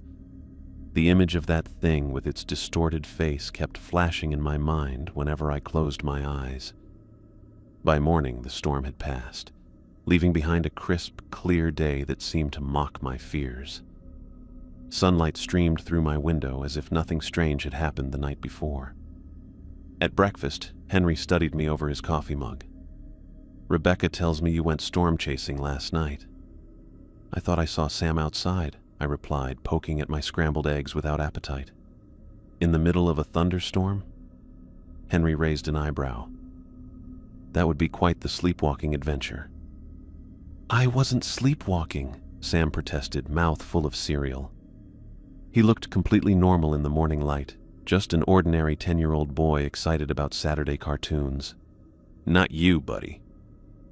The image of that thing with its distorted face kept flashing in my mind whenever I closed my eyes. By morning, the storm had passed, leaving behind a crisp, clear day that seemed to mock my fears. Sunlight streamed through my window as if nothing strange had happened the night before. At breakfast, Henry studied me over his coffee mug. "Rebecca tells me you went storm chasing last night." "I thought I saw Sam outside," I replied, poking at my scrambled eggs without appetite. "In the middle of a thunderstorm?" Henry raised an eyebrow. That would be quite the sleepwalking adventure. I wasn't sleepwalking, Sam protested, mouth full of cereal. He looked completely normal in the morning light, just an ordinary 10-year-old boy excited about Saturday cartoons. Not you, buddy.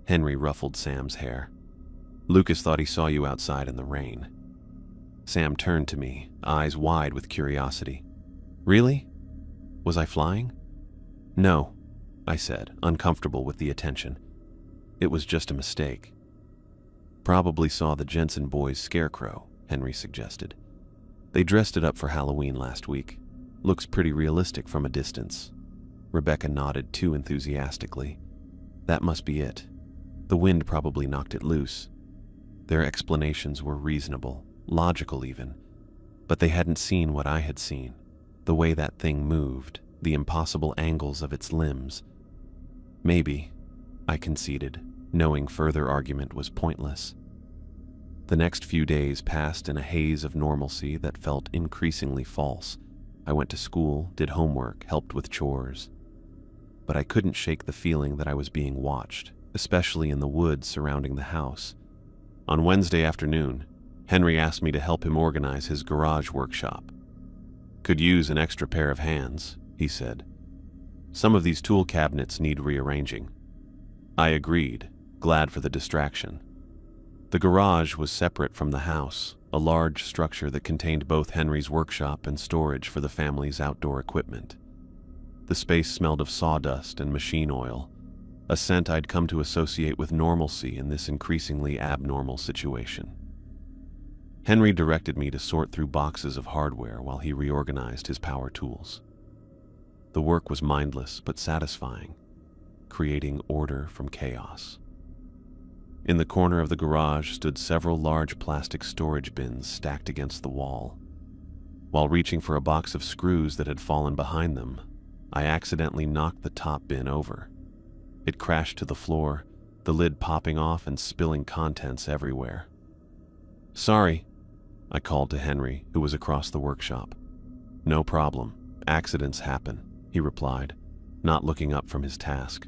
Henry ruffled Sam's hair. Lucas thought he saw you outside in the rain. Sam turned to me, eyes wide with curiosity. Really? Was I flying? No, I said, uncomfortable with the attention. It was just a mistake. Probably saw the Jensen boys' scarecrow, Henry suggested. They dressed it up for Halloween last week. Looks pretty realistic from a distance. Rebecca nodded too enthusiastically. That must be it. The wind probably knocked it loose. Their explanations were reasonable, logical even, but they hadn't seen what I had seen. The way that thing moved, the impossible angles of its limbs. Maybe, I conceded, knowing further argument was pointless. The next few days passed in a haze of normalcy that felt increasingly false. I went to school, did homework, helped with chores. But I couldn't shake the feeling that I was being watched, especially in the woods surrounding the house. On Wednesday afternoon, Henry asked me to help him organize his garage workshop. Could use an extra pair of hands, he said. Some of these tool cabinets need rearranging. I agreed, glad for the distraction. The garage was separate from the house, a large structure that contained both Henry's workshop and storage for the family's outdoor equipment. The space smelled of sawdust and machine oil, a scent I'd come to associate with normalcy in this increasingly abnormal situation. Henry directed me to sort through boxes of hardware while he reorganized his power tools. The work was mindless but satisfying, creating order from chaos. In the corner of the garage stood several large plastic storage bins stacked against the wall. While reaching for a box of screws that had fallen behind them, I accidentally knocked the top bin over. It crashed to the floor, the lid popping off and spilling contents everywhere. Sorry, I called to Henry, who was across the workshop. No problem. Accidents happen, he replied, not looking up from his task.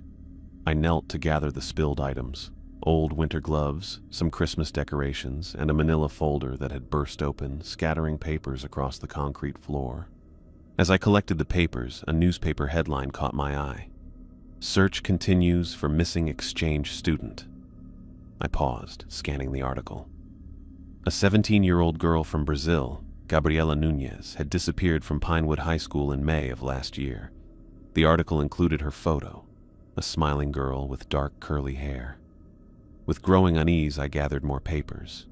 I knelt to gather the spilled items, old winter gloves, some Christmas decorations, and a manila folder that had burst open, scattering papers across the concrete floor. As I collected the papers, a newspaper headline caught my eye. Search continues for missing exchange student. I paused, scanning the article. A 17-year-old girl from Brazil, Gabriela Nunez, had disappeared from Pinewood High School in May of last year. The article included her photo, a smiling girl with dark curly hair. With growing unease, I gathered more papers.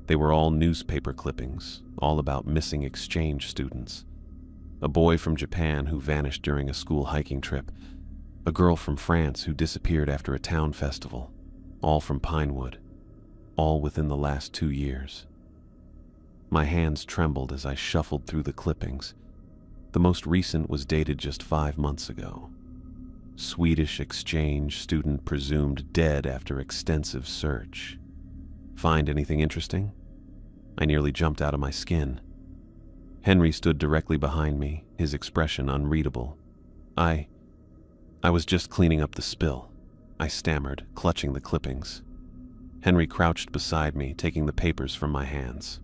They were all newspaper clippings, all about missing exchange students. A boy from Japan who vanished during a school hiking trip. A girl from France who disappeared after a town festival. All from Pinewood. All within the last 2 years. My hands trembled as I shuffled through the clippings. The most recent was dated just 5 months ago. Swedish exchange student presumed dead after extensive search. Find anything interesting? I nearly jumped out of my skin. Henry stood directly behind me, his expression unreadable. I was just cleaning up the spill, I stammered, clutching the clippings. Henry crouched beside me, taking the papers from my hands.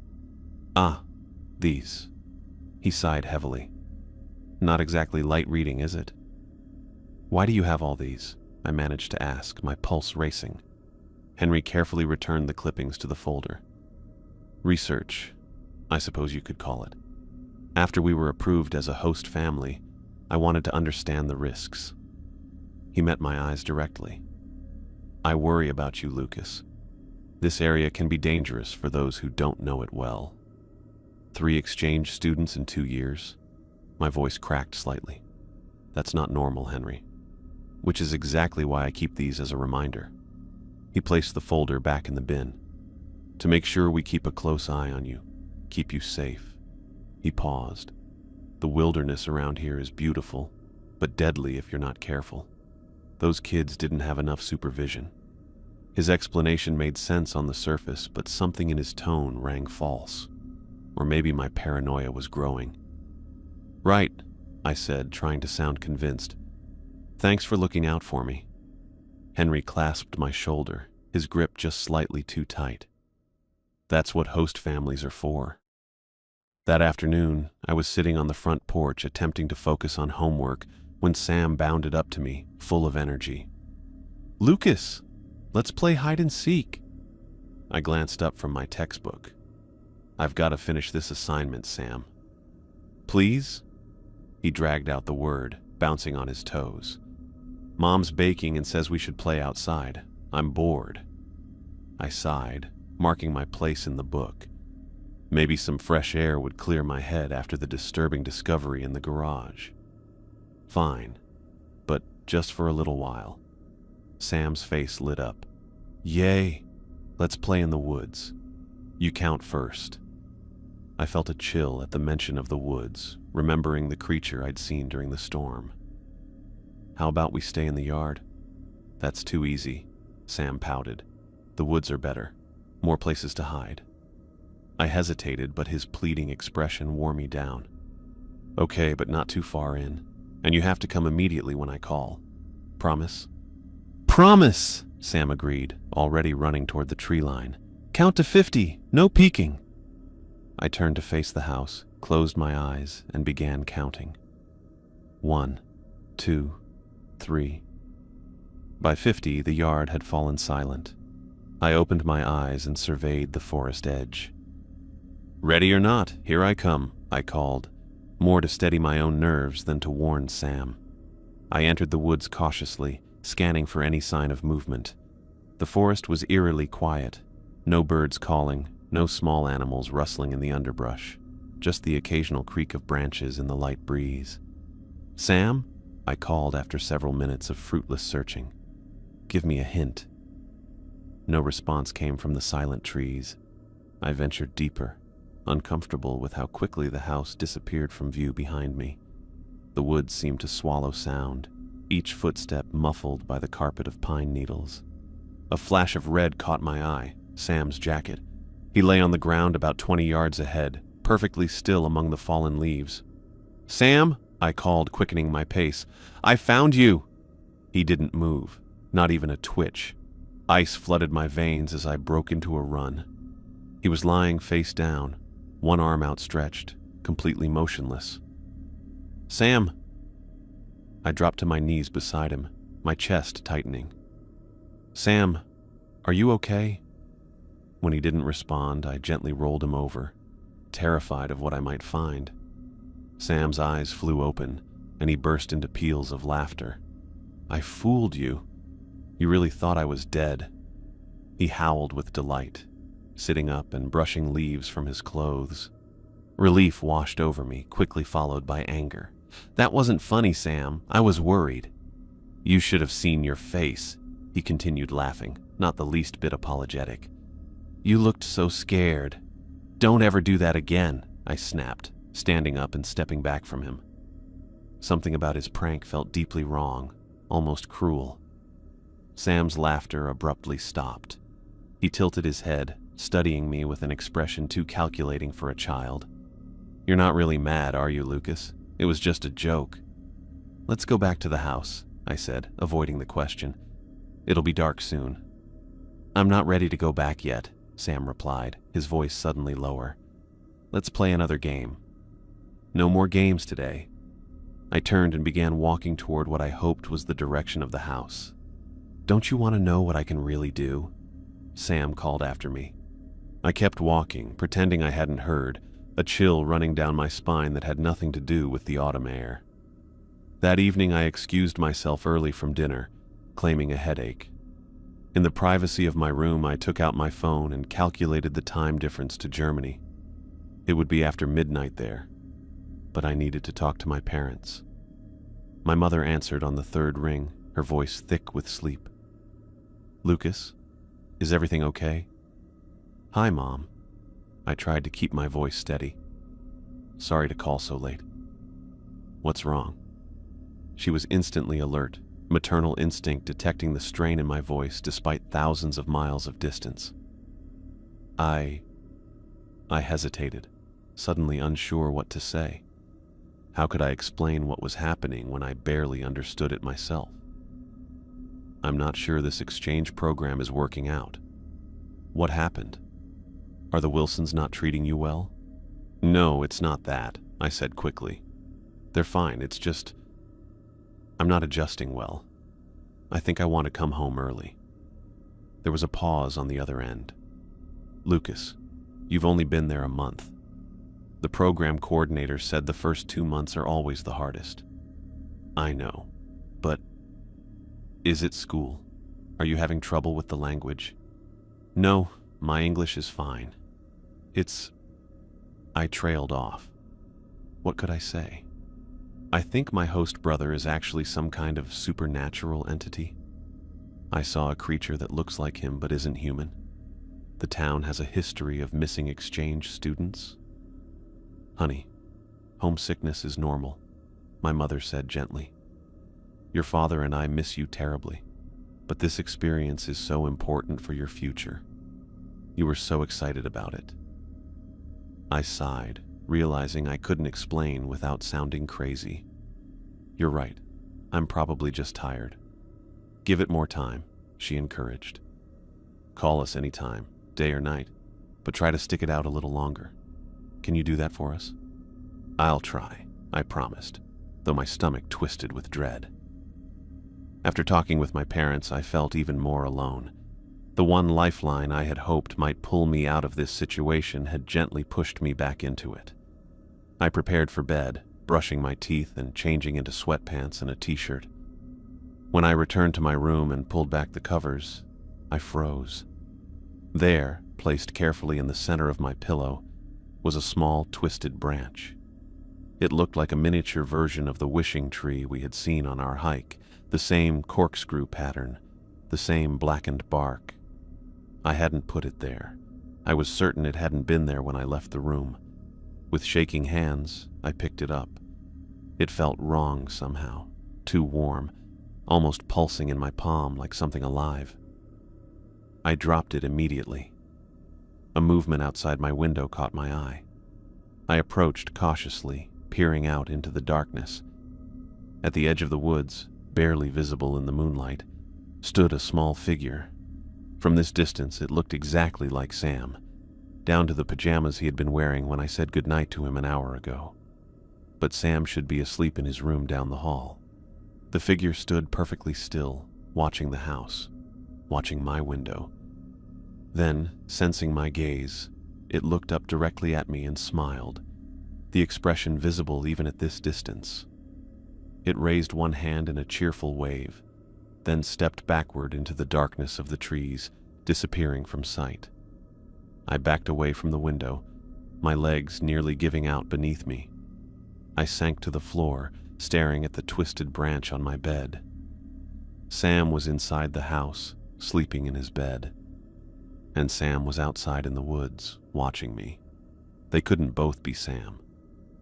Ah, these. He sighed heavily. Not exactly light reading, is it? Why do you have all these? I managed to ask, my pulse racing. Henry carefully returned the clippings to the folder. Research, I suppose you could call it. After we were approved as a host family, I wanted to understand the risks. He met my eyes directly. I worry about you, Lucas. This area can be dangerous for those who don't know it well. 3 exchange students in 2 years? My voice cracked slightly. That's not normal, Henry. Which is exactly why I keep these as a reminder. He placed the folder back in the bin. To make sure we keep a close eye on you, keep you safe. He paused. The wilderness around here is beautiful, but deadly if you're not careful. Those kids didn't have enough supervision. His explanation made sense on the surface, but something in his tone rang false. Or maybe my paranoia was growing. Right, I said, trying to sound convinced. Thanks for looking out for me. Henry clasped my shoulder, his grip just slightly too tight. That's what host families are for. That afternoon, I was sitting on the front porch attempting to focus on homework when Sam bounded up to me, full of energy. "Lucas, let's play hide and seek." I glanced up from my textbook. "I've got to finish this assignment, Sam." "Please?" He dragged out the word, bouncing on his toes. "Mom's baking and says we should play outside. I'm bored." I sighed, marking my place in the book. Maybe some fresh air would clear my head after the disturbing discovery in the garage. Fine, but just for a little while. Sam's face lit up. "Yay, let's play in the woods. You count first." I felt a chill at the mention of the woods, remembering the creature I'd seen during the storm. "How about we stay in the yard?" "That's too easy," Sam pouted. "The woods are better. More places to hide." I hesitated, but his pleading expression wore me down. "Okay, but not too far in. And you have to come immediately when I call. Promise?" "Promise," Sam agreed, already running toward the tree line. "Count to 50, no peeking." I turned to face the house, closed my eyes, and began counting. 1, 2, 3. By 50, the yard had fallen silent. I opened my eyes and surveyed the forest edge. "Ready or not, here I come," I called, more to steady my own nerves than to warn Sam. I entered the woods cautiously, scanning for any sign of movement. The forest was eerily quiet. No birds calling, no small animals rustling in the underbrush, just the occasional creak of branches in the light breeze. "Sam?" I called after several minutes of fruitless searching. "Give me a hint." No response came from the silent trees. I ventured deeper, uncomfortable with how quickly the house disappeared from view behind me. The woods seemed to swallow sound, each footstep muffled by the carpet of pine needles. A flash of red caught my eye, Sam's jacket. He lay on the ground about 20 yards ahead, perfectly still among the fallen leaves. "Sam," I called, quickening my pace. "I found you!" He didn't move, not even a twitch. Ice flooded my veins as I broke into a run. He was lying face down, one arm outstretched, completely motionless. "Sam!" I dropped to my knees beside him, my chest tightening. "Sam, are you okay?" When he didn't respond, I gently rolled him over, terrified of what I might find. Sam's eyes flew open, and he burst into peals of laughter. "I fooled you. You really thought I was dead." He howled with delight, sitting up and brushing leaves from his clothes. Relief washed over me, quickly followed by anger. "That wasn't funny, Sam. I was worried." "You should have seen your face," he continued laughing, not the least bit apologetic. "You looked so scared." "Don't ever do that again," I snapped, standing up and stepping back from him. Something about his prank felt deeply wrong, almost cruel. Sam's laughter abruptly stopped. He tilted his head, studying me with an expression too calculating for a child. "You're not really mad, are you, Lucas? It was just a joke." "Let's go back to the house," I said, avoiding the question. "It'll be dark soon." "I'm not ready to go back yet," Sam replied, his voice suddenly lower. "Let's play another game." "No more games today." I turned and began walking toward what I hoped was the direction of the house. "Don't you want to know what I can really do?" Sam called after me. I kept walking, pretending I hadn't heard, a chill running down my spine that had nothing to do with the autumn air. That evening I excused myself early from dinner, claiming a headache. In the privacy of my room, I took out my phone and calculated the time difference to Germany. It would be after midnight there, but I needed to talk to my parents. My mother answered on the third ring, her voice thick with sleep. "Lucas, is everything okay?" "Hi, Mom." I tried to keep my voice steady. "Sorry to call so late." "What's wrong?" She was instantly alert, maternal instinct detecting the strain in my voice despite thousands of miles of distance. I hesitated, suddenly unsure what to say. How could I explain what was happening when I barely understood it myself? I'm not sure this exchange program is working out. What happened? Are the Wilsons not treating you well? No, it's not that, I said quickly. They're fine, it's just I'm not adjusting well. I think I want to come home early. There was a pause on the other end. Lucas, you've only been there a month. The program coordinator said the first 2 months are always the hardest. I know, but is it school? Are you having trouble with the language? No, my English is fine. I trailed off. What could I say? I think my host brother is actually some kind of supernatural entity. I saw a creature that looks like him but isn't human. The town has a history of missing exchange students. Honey, homesickness is normal, my mother said gently. Your father and I miss you terribly, but this experience is so important for your future. You were so excited about it. I sighed, realizing I couldn't explain without sounding crazy. You're right, I'm probably just tired. Give it more time, she encouraged. Call us anytime, day or night, but try to stick it out a little longer. Can you do that for us? I'll try, I promised, though my stomach twisted with dread. After talking with my parents, I felt even more alone. The one lifeline I had hoped might pull me out of this situation had gently pushed me back into it. I prepared for bed, brushing my teeth and changing into sweatpants and a t-shirt. When I returned to my room and pulled back the covers, I froze. There, placed carefully in the center of my pillow, was a small twisted branch. It looked like a miniature version of the wishing tree we had seen on our hike, the same corkscrew pattern, the same blackened bark. I hadn't put it there. I was certain it hadn't been there when I left the room. With shaking hands, I picked it up. It felt wrong somehow, too warm, almost pulsing in my palm like something alive. I dropped it immediately. A movement outside my window caught my eye. I approached cautiously, peering out into the darkness. At the edge of the woods, barely visible in the moonlight, stood a small figure. From this distance, it looked exactly like Sam, down to the pajamas he had been wearing when I said goodnight to him an hour ago. But Sam should be asleep in his room down the hall. The figure stood perfectly still, watching the house, watching my window. Then, sensing my gaze, it looked up directly at me and smiled, the expression visible even at this distance. It raised one hand in a cheerful wave, then stepped backward into the darkness of the trees, disappearing from sight. I backed away from the window, my legs nearly giving out beneath me. I sank to the floor, staring at the twisted branch on my bed. Sam was inside the house, sleeping in his bed. And Sam was outside in the woods, watching me. They couldn't both be Sam,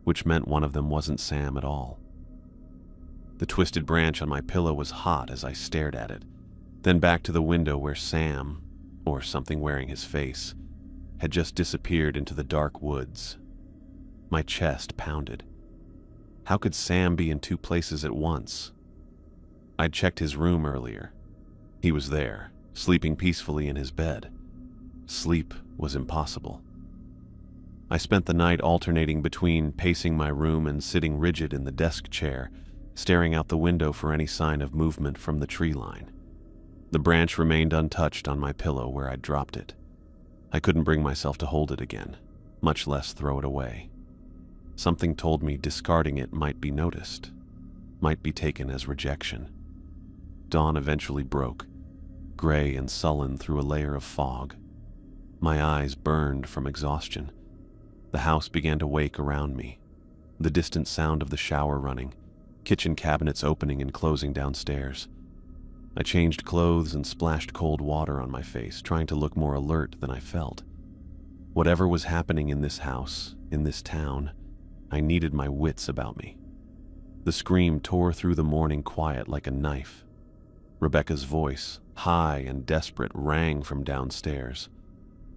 which meant one of them wasn't Sam at all. The twisted branch on my pillow was hot as I stared at it, then back to the window where Sam, or something wearing his face, had just disappeared into the dark woods. My chest pounded. How could Sam be in two places at once? I'd checked his room earlier. He was there, sleeping peacefully in his bed. Sleep was impossible. I spent the night alternating between pacing my room and sitting rigid in the desk chair, staring out the window for any sign of movement from the tree line. The branch remained untouched on my pillow where I'd dropped it. I couldn't bring myself to hold it again, much less throw it away. Something told me discarding it might be noticed, might be taken as rejection. Dawn eventually broke, gray and sullen through a layer of fog. My eyes burned from exhaustion. The house began to wake around me. The distant sound of the shower running, kitchen cabinets opening and closing downstairs. I changed clothes and splashed cold water on my face, trying to look more alert than I felt. Whatever was happening in this house, in this town, I needed my wits about me. The scream tore through the morning quiet like a knife. Rebecca's voice, high and desperate, rang from downstairs.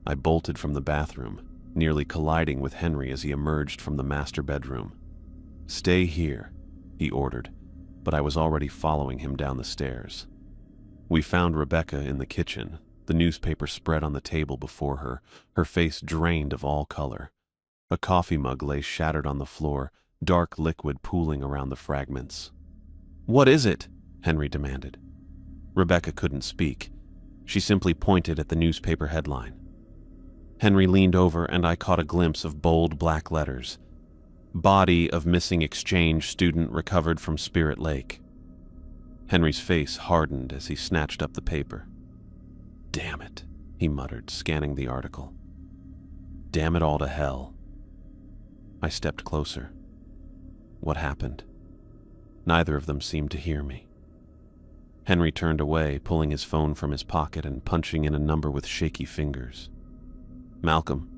I bolted from the bathroom, nearly colliding with Henry as he emerged from the master bedroom. "Stay here," he ordered, but I was already following him down the stairs. We found Rebecca in the kitchen, the newspaper spread on the table before her, her face drained of all color. A coffee mug lay shattered on the floor, dark liquid pooling around the fragments. "What is it?" Henry demanded. Rebecca couldn't speak. She simply pointed at the newspaper headline. Henry leaned over and I caught a glimpse of bold black letters. "Body of missing exchange student recovered from Spirit Lake." Henry's face hardened as he snatched up the paper. "Damn it," he muttered, scanning the article. "Damn it all to hell." I stepped closer. What happened? Neither of them seemed to hear me. Henry turned away, pulling his phone from his pocket and punching in a number with shaky fingers. "Malcolm,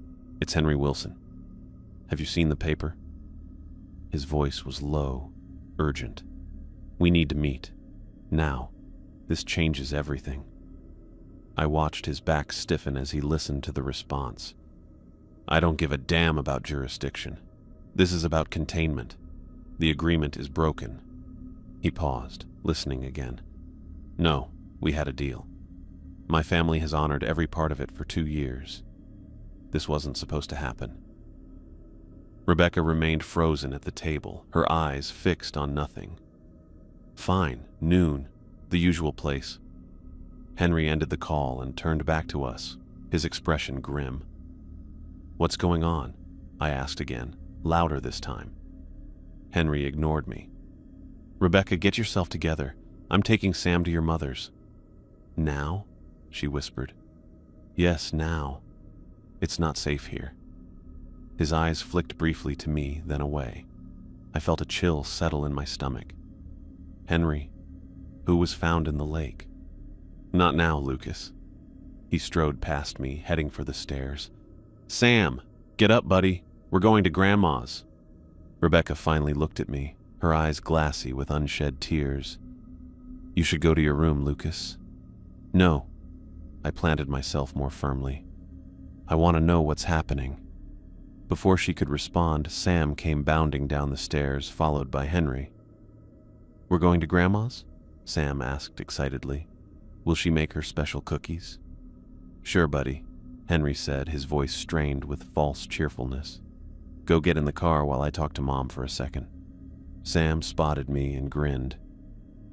it's Henry Wilson. Have you seen the paper?" His voice was low, urgent. "We need to meet. Now. This changes everything." I watched his back stiffen as he listened to the response. "I don't give a damn about jurisdiction. This is about containment. The agreement is broken." He paused, listening again. "No, we had a deal. My family has honored every part of it for 2 years. This wasn't supposed to happen." Rebecca remained frozen at the table, her eyes fixed on nothing. "Fine, noon, the usual place." Henry ended the call and turned back to us, his expression grim. "What's going on?" I asked again, louder this time. Henry ignored me. "Rebecca, get yourself together. I'm taking Sam to your mother's." "Now?" she whispered. "Yes, now. It's not safe here." His eyes flicked briefly to me, then away. I felt a chill settle in my stomach. "Henry, who was found in the lake?" "Not now, Lucas." He strode past me, heading for the stairs. "Sam, get up, buddy. We're going to Grandma's." Rebecca finally looked at me, her eyes glassy with unshed tears. "You should go to your room, Lucas." "No." I planted myself more firmly. "I want to know what's happening." Before she could respond, Sam came bounding down the stairs, followed by Henry. "We're going to Grandma's?" Sam asked excitedly. "Will she make her special cookies?" "Sure, buddy," Henry said, his voice strained with false cheerfulness. "Go get in the car while I talk to Mom for a second." Sam spotted me and grinned.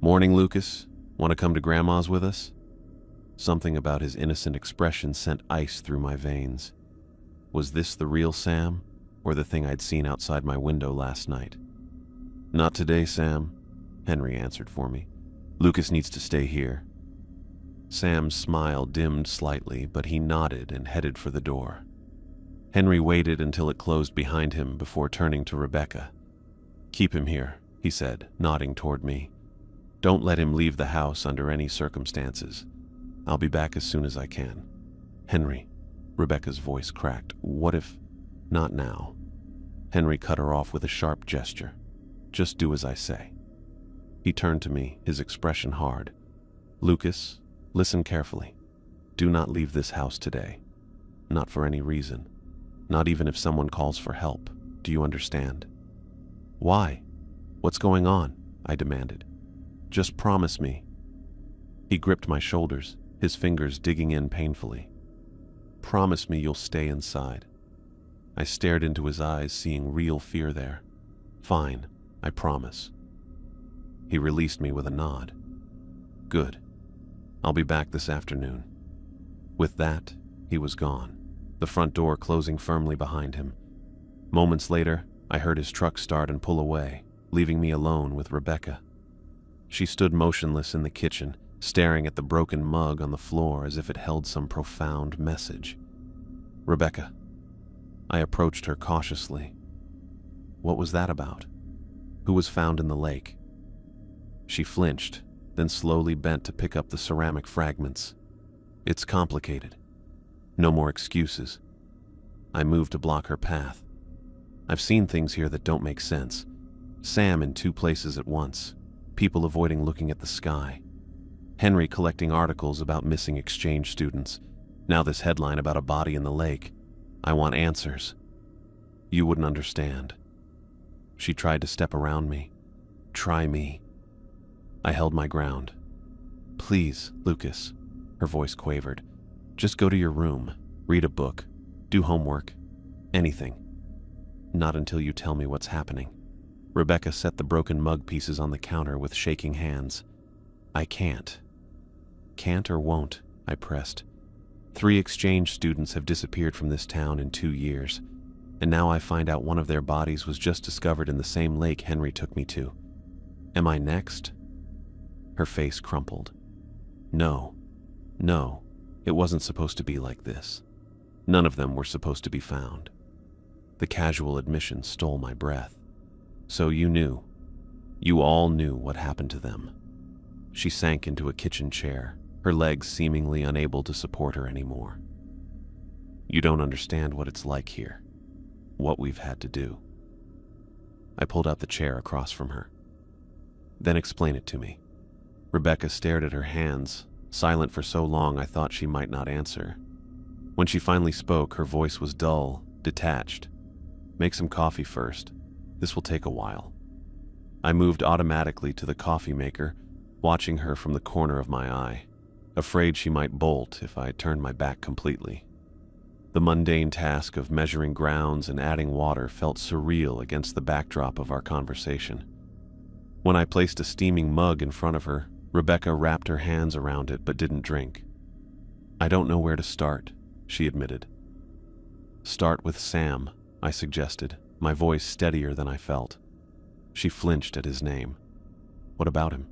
"Morning, Lucas. Want to come to Grandma's with us?" Something about his innocent expression sent ice through my veins. Was this the real Sam, or the thing I'd seen outside my window last night? "Not today, Sam," Henry answered for me. "Lucas needs to stay here." Sam's smile dimmed slightly, but he nodded and headed for the door. Henry waited until it closed behind him before turning to Rebecca. "Keep him here," he said, nodding toward me. "Don't let him leave the house under any circumstances. I'll be back as soon as I can." "Henry," Rebecca's voice cracked. "What if—" "Not now." Henry cut her off with a sharp gesture. "Just do as I say." He turned to me, his expression hard. "Lucas, listen carefully. Do not leave this house today. Not for any reason. Not even if someone calls for help. Do you understand?" "Why? What's going on?" I demanded. "Just promise me." He gripped my shoulders, his fingers digging in painfully. "Promise me you'll stay inside." I stared into his eyes, seeing real fear there. "Fine, I promise." He released me with a nod. "Good. I'll be back this afternoon." With that, he was gone, the front door closing firmly behind him. Moments later, I heard his truck start and pull away, leaving me alone with Rebecca. She stood motionless in the kitchen, staring at the broken mug on the floor as if it held some profound message. "Rebecca." I approached her cautiously. "What was that about? Who was found in the lake?" She flinched, then slowly bent to pick up the ceramic fragments. "It's complicated. No more excuses." I moved to block her path. "I've seen things here that don't make sense. Sam in 2 places at once. People avoiding looking at the sky. Henry collecting articles about missing exchange students. Now this headline about a body in the lake. I want answers." "You wouldn't understand." She tried to step around me. "Try me." I held my ground. Please, Lucas, her voice quavered. Just go to your room, read a book, do homework, anything. Not until you tell me what's happening. Rebecca set the broken mug pieces on the counter with shaking hands. I can't. Can't or won't, I pressed. 3 exchange students have disappeared from this town in 2 years, and now I find out one of their bodies was just discovered in the same lake Henry took me to. Am I next? Her face crumpled. No, it wasn't supposed to be like this. None of them were supposed to be found. The casual admission stole my breath. So you knew. You all knew what happened to them. She sank into a kitchen chair, her legs seemingly unable to support her anymore. You don't understand what it's like here, what we've had to do. I pulled out the chair across from her. Then explain it to me. Rebecca stared at her hands, silent for so long I thought she might not answer. When she finally spoke, her voice was dull, detached. Make some coffee first. This will take a while. I moved automatically to the coffee maker, watching her from the corner of my eye, afraid she might bolt if I turned my back completely. The mundane task of measuring grounds and adding water felt surreal against the backdrop of our conversation. When I placed a steaming mug in front of her, Rebecca wrapped her hands around it but didn't drink. I don't know where to start, she admitted. Start with Sam, I suggested, my voice steadier than I felt. She flinched at his name. What about him?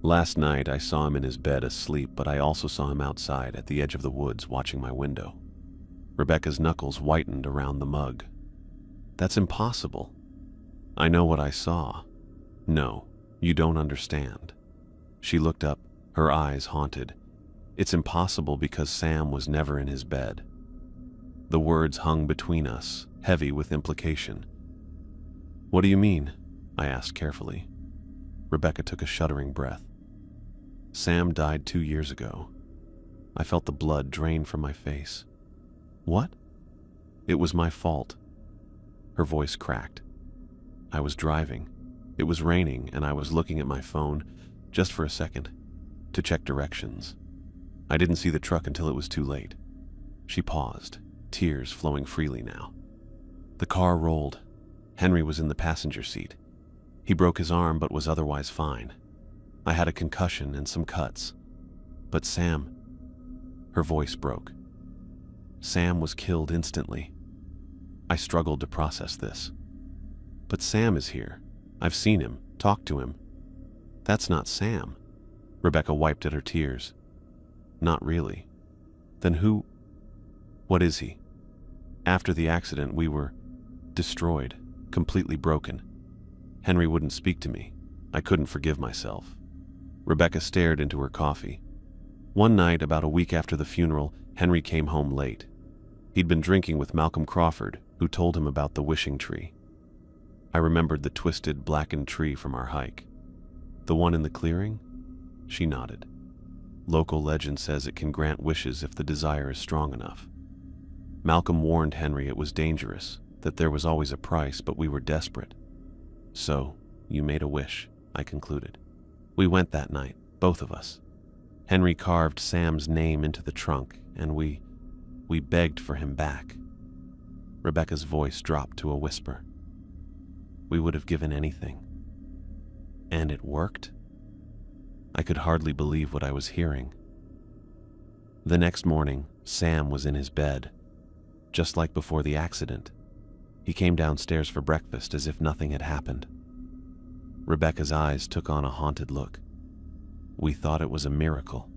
Last night I saw him in his bed asleep, but I also saw him outside at the edge of the woods watching my window. Rebecca's knuckles whitened around the mug. That's impossible. I know what I saw. No, you don't understand. She looked up, her eyes haunted. It's impossible because Sam was never in his bed. The words hung between us, heavy with implication. What do you mean? I asked carefully. Rebecca took a shuddering breath. Sam died 2 years ago. I felt the blood drain from my face. What? It was my fault. Her voice cracked. I was driving. It was raining, and I was looking at my phone, just for a second, to check directions. I didn't see the truck until it was too late. She paused, tears flowing freely now. The car rolled. Henry was in the passenger seat. He broke his arm but was otherwise fine. I had a concussion and some cuts. But Sam... Her voice broke. Sam was killed instantly. I struggled to process this. But Sam is here. I've seen him, talked to him. That's not Sam. Rebecca wiped at her tears. Not really. Then who... What is he? After the accident, we were destroyed, completely broken. Henry wouldn't speak to me. I couldn't forgive myself. Rebecca stared into her coffee. One night, about a week after the funeral, Henry came home late. He'd been drinking with Malcolm Crawford, who told him about the wishing tree. I remembered the twisted, blackened tree from our hike. The one in the clearing? She nodded. Local legend says it can grant wishes if the desire is strong enough. Malcolm warned Henry it was dangerous, that there was always a price, but we were desperate. So, you made a wish, I concluded. We went that night, both of us. Henry carved Sam's name into the trunk, and we begged for him back. Rebecca's voice dropped to a whisper. We would have given anything. And it worked? I could hardly believe what I was hearing. The next morning, Sam was in his bed, just like before the accident. He came downstairs for breakfast as if nothing had happened. Rebecca's eyes took on a haunted look. We thought it was a miracle.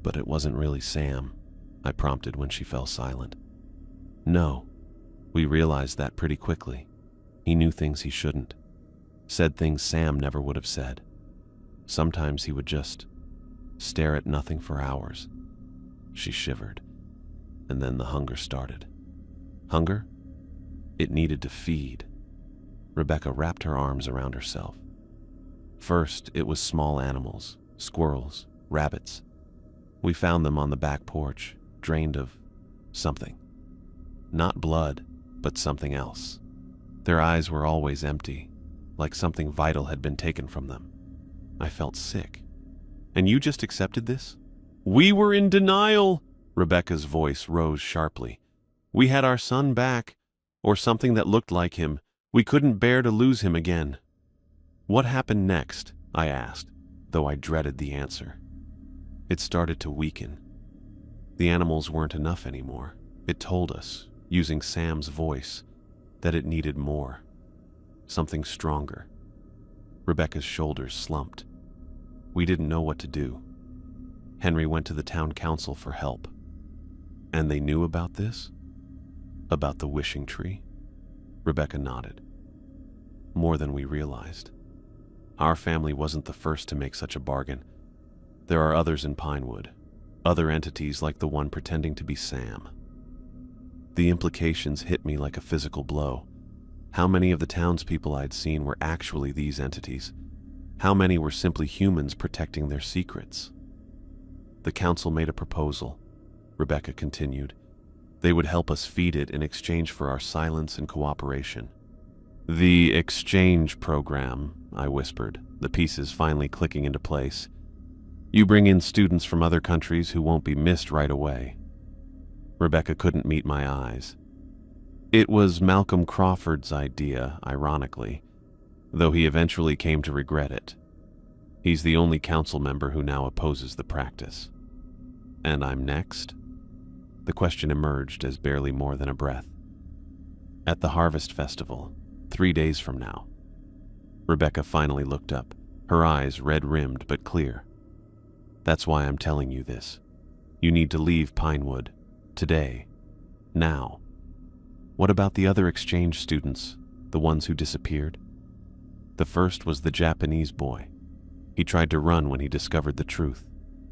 But it wasn't really Sam, I prompted when she fell silent. No, we realized that pretty quickly. He knew things he shouldn't. Said things Sam never would have said. Sometimes he would just stare at nothing for hours. She shivered, and then the hunger started. Hunger? It needed to feed. Rebecca wrapped her arms around herself. First, it was small animals, squirrels, rabbits. We found them on the back porch, drained of something. Not blood, but something else. Their eyes were always empty, like something vital had been taken from them. I felt sick. And you just accepted this? We were in denial, Rebecca's voice rose sharply. We had our son back, or something that looked like him. We couldn't bear to lose him again. What happened next? I asked, though I dreaded the answer. It started to weaken. The animals weren't enough anymore. It told us, using Sam's voice, that it needed more. Something stronger. Rebecca's shoulders slumped. We didn't know what to do. Henry went to the town council for help. And they knew about this? About the wishing tree? Rebecca nodded. More than we realized. Our family wasn't the first to make such a bargain. There are others in Pinewood, other entities like the one pretending to be Sam. The implications hit me like a physical blow. How many of the townspeople I'd seen were actually these entities? How many were simply humans protecting their secrets? The council made a proposal, Rebecca continued. They would help us feed it in exchange for our silence and cooperation. The exchange program, I whispered, the pieces finally clicking into place. You bring in students from other countries who won't be missed right away. Rebecca couldn't meet my eyes. It was Malcolm Crawford's idea, ironically, though he eventually came to regret it. He's the only council member who now opposes the practice. And I'm next? The question emerged as barely more than a breath. At the Harvest Festival, 3 days from now. Rebecca finally looked up, her eyes red-rimmed but clear. That's why I'm telling you this. You need to leave Pinewood. Today. Now. What about the other exchange students, the ones who disappeared? The first was the Japanese boy. He tried to run when he discovered the truth.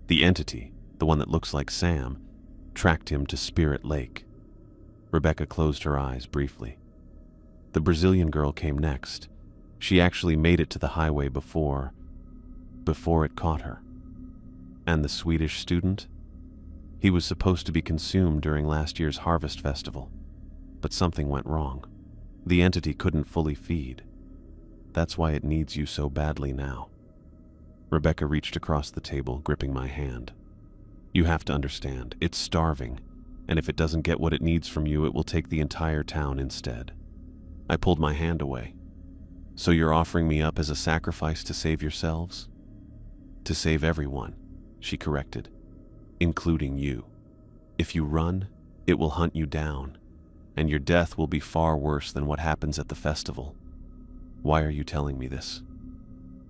The entity, the one that looks like Sam, tracked him to Spirit Lake. Rebecca closed her eyes briefly. The Brazilian girl came next. She actually made it to the highway before it caught her. And the Swedish student? He was supposed to be consumed during last year's Harvest Festival, but something went wrong. The entity couldn't fully feed. That's why it needs you so badly now. Rebecca reached across the table, gripping my hand. You have to understand, it's starving, and if it doesn't get what it needs from you, it will take the entire town instead. I pulled my hand away. So you're offering me up as a sacrifice to save yourselves? To save everyone, she corrected, including you. If you run, it will hunt you down, and your death will be far worse than what happens at the festival. Why are you telling me this?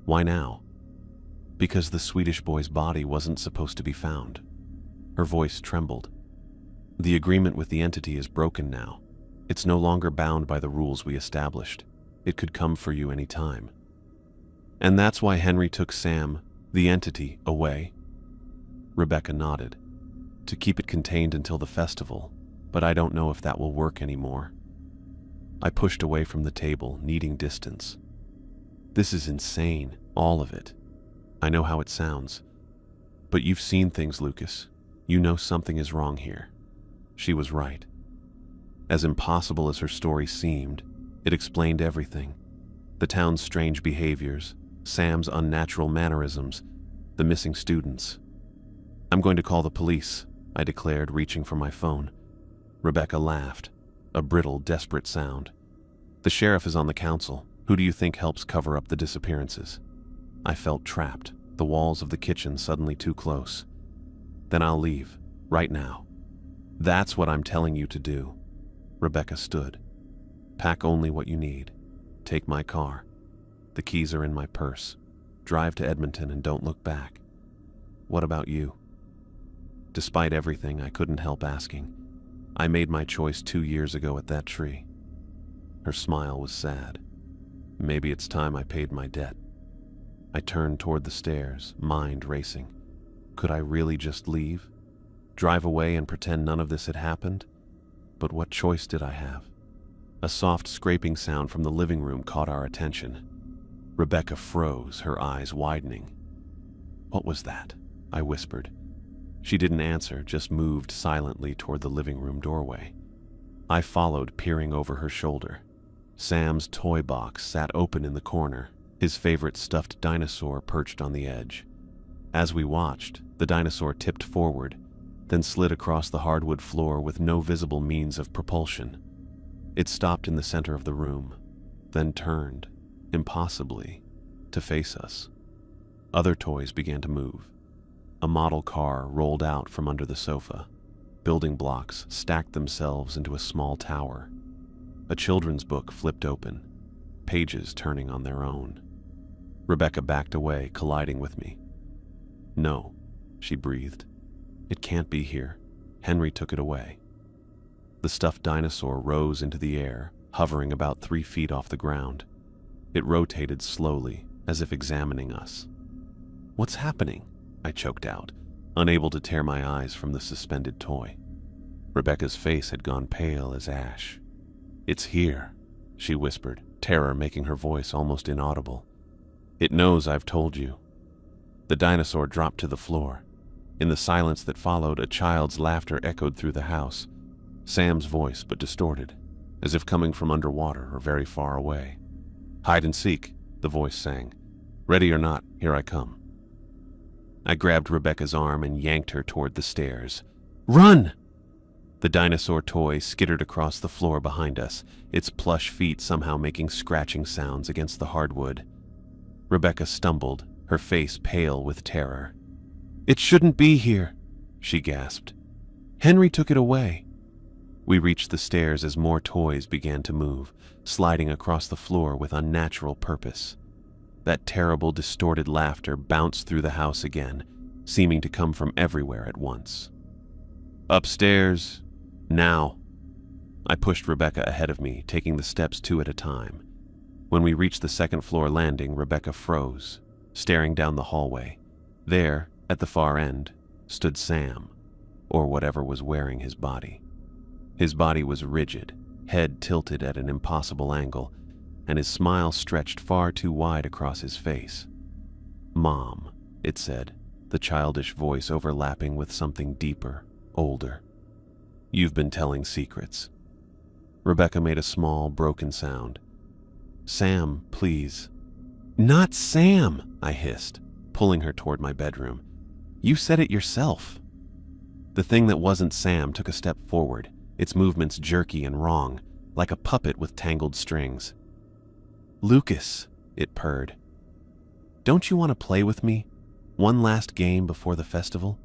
Why now? Because the Swedish boy's body wasn't supposed to be found. Her voice trembled. The agreement with the entity is broken now. It's no longer bound by the rules we established. It could come for you any time. And that's why Henry took Sam, the entity, away? Rebecca nodded. To keep it contained until the festival, but I don't know if that will work anymore. I pushed away from the table, needing distance. This is insane, all of it. I know how it sounds. But you've seen things, Lucas. You know something is wrong here. She was right. As impossible as her story seemed, it explained everything. The town's strange behaviors, Sam's unnatural mannerisms, the missing students. I'm going to call the police, I declared, reaching for my phone. Rebecca laughed, a brittle, desperate sound. The sheriff is on the council. Who do you think helps cover up the disappearances? I felt trapped, the walls of the kitchen suddenly too close. Then I'll leave, right now. That's what I'm telling you to do. Rebecca stood. Pack only what you need. Take my car. The keys are in my purse. Drive to Edmonton and don't look back. What about you? Despite everything, I couldn't help asking. I made my choice 2 years ago at that tree. Her smile was sad. Maybe it's time I paid my debt. I turned toward the stairs, mind racing. Could I really just leave? Drive away and pretend none of this had happened? But what choice did I have? A soft scraping sound from the living room caught our attention. Rebecca froze, her eyes widening. What was that? I whispered. She didn't answer, just moved silently toward the living room doorway. I followed, peering over her shoulder. Sam's toy box sat open in the corner, his favorite stuffed dinosaur perched on the edge. As we watched, the dinosaur tipped forward, then slid across the hardwood floor with no visible means of propulsion. It stopped in the center of the room, then turned, impossibly, to face us. Other toys began to move. A model car rolled out from under the sofa. Building blocks stacked themselves into a small tower. A children's book flipped open, pages turning on their own. Rebecca backed away, colliding with me. "No," she breathed. "It can't be here. Henry took it away." The stuffed dinosaur rose into the air, hovering about 3 feet off the ground. It rotated slowly, as if examining us. "What's happening?" I choked out, unable to tear my eyes from the suspended toy. Rebecca's face had gone pale as ash. "It's here," she whispered, terror making her voice almost inaudible. "It knows I've told you." The dinosaur dropped to the floor. In the silence that followed, a child's laughter echoed through the house. Sam's voice, but distorted, as if coming from underwater or very far away. "Hide and seek," the voice sang. "Ready or not, here I come." I grabbed Rebecca's arm and yanked her toward the stairs. "Run!" The dinosaur toy skittered across the floor behind us, its plush feet somehow making scratching sounds against the hardwood. Rebecca stumbled, her face pale with terror. "It shouldn't be here," she gasped. "Henry took it away." We reached the stairs as more toys began to move, sliding across the floor with unnatural purpose. That terrible, distorted laughter bounced through the house again, seeming to come from everywhere at once. "Upstairs, now." I pushed Rebecca ahead of me, taking the steps 2 at a time. When we reached the second-floor landing, Rebecca froze, staring down the hallway. There, at the far end, stood Sam, or whatever was wearing his body. His body was rigid, head tilted at an impossible angle, and his smile stretched far too wide across his face. "Mom," it said, the childish voice overlapping with something deeper, older. "You've been telling secrets." Rebecca made a small, broken sound. "Sam, please." "Not Sam," I hissed, pulling her toward my bedroom. "You said it yourself." The thing that wasn't Sam took a step forward, its movements jerky and wrong, like a puppet with tangled strings. "Lucas," it purred. "Don't you want to play with me? One last game before the festival?"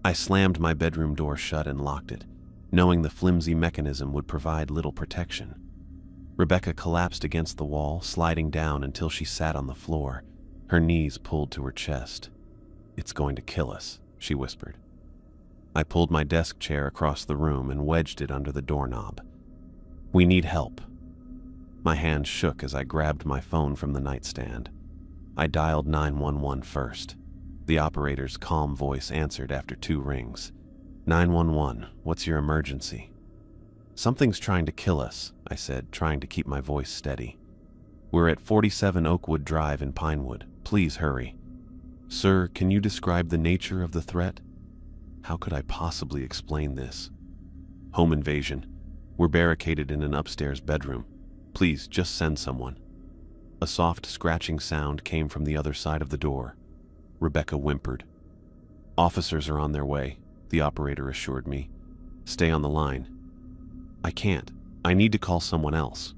I slammed my bedroom door shut and locked it, knowing the flimsy mechanism would provide little protection. Rebecca collapsed against the wall, sliding down until she sat on the floor, her knees pulled to her chest. "It's going to kill us," she whispered. I pulled my desk chair across the room and wedged it under the doorknob. "We need help." My hand shook as I grabbed my phone from the nightstand. I dialed 911 first. The operator's calm voice answered after 2 rings. "911, what's your emergency?" "Something's trying to kill us," I said, trying to keep my voice steady. "We're at 47 Oakwood Drive in Pinewood. Please hurry." "Sir, can you describe the nature of the threat?" How could I possibly explain this? "Home invasion. We're barricaded in an upstairs bedroom. Please, just send someone." A soft scratching sound came from the other side of the door. Rebecca whimpered. "Officers are on their way," the operator assured me. "Stay on the line." "I can't. I need to call someone else."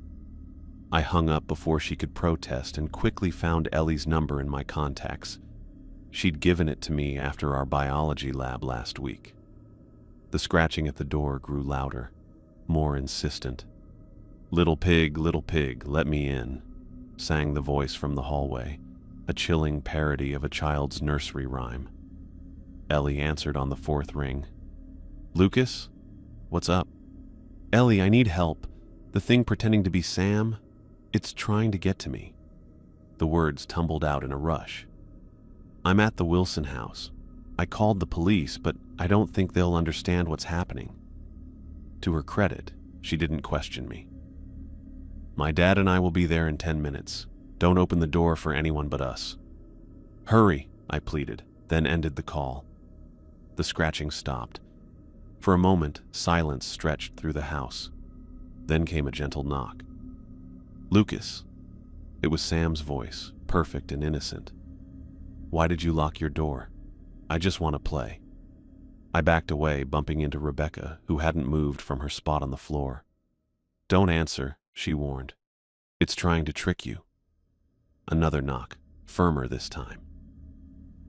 I hung up before she could protest and quickly found Ellie's number in my contacts. She'd given it to me after our biology lab last week. The scratching at the door grew louder, more insistent. Little pig, let me in," sang the voice from the hallway, a chilling parody of a child's nursery rhyme. Ellie answered on the 4th ring. "Lucas? What's up?" "Ellie, I need help. The thing pretending to be Sam, it's trying to get to me." The words tumbled out in a rush. "I'm at the Wilson house. I called the police, but I don't think they'll understand what's happening." To her credit, she didn't question me. "My dad and I will be there in 10 minutes. Don't open the door for anyone but us." "Hurry," I pleaded, then ended the call. The scratching stopped. For a moment, silence stretched through the house. Then came a gentle knock. "Lucas." It was Sam's voice, perfect and innocent. Why did you lock your door? I just want to play. I backed away, bumping into Rebecca, who hadn't moved from her spot on the floor. Don't answer, she warned. It's trying to trick you. Another knock, firmer this time.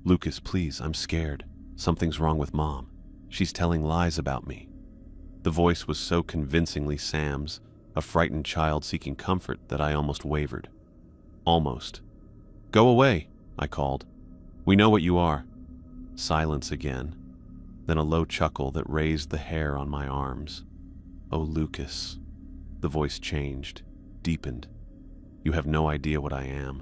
Lucas, please, I'm scared. Something's wrong with Mom. She's telling lies about me. The voice was so convincingly Sam's, a frightened child seeking comfort, that I almost wavered. Almost. Go away, I called. We know what you are. Silence again, then a low chuckle that raised the hair on my arms. Oh, Lucas. The voice changed, deepened. You have no idea what I am.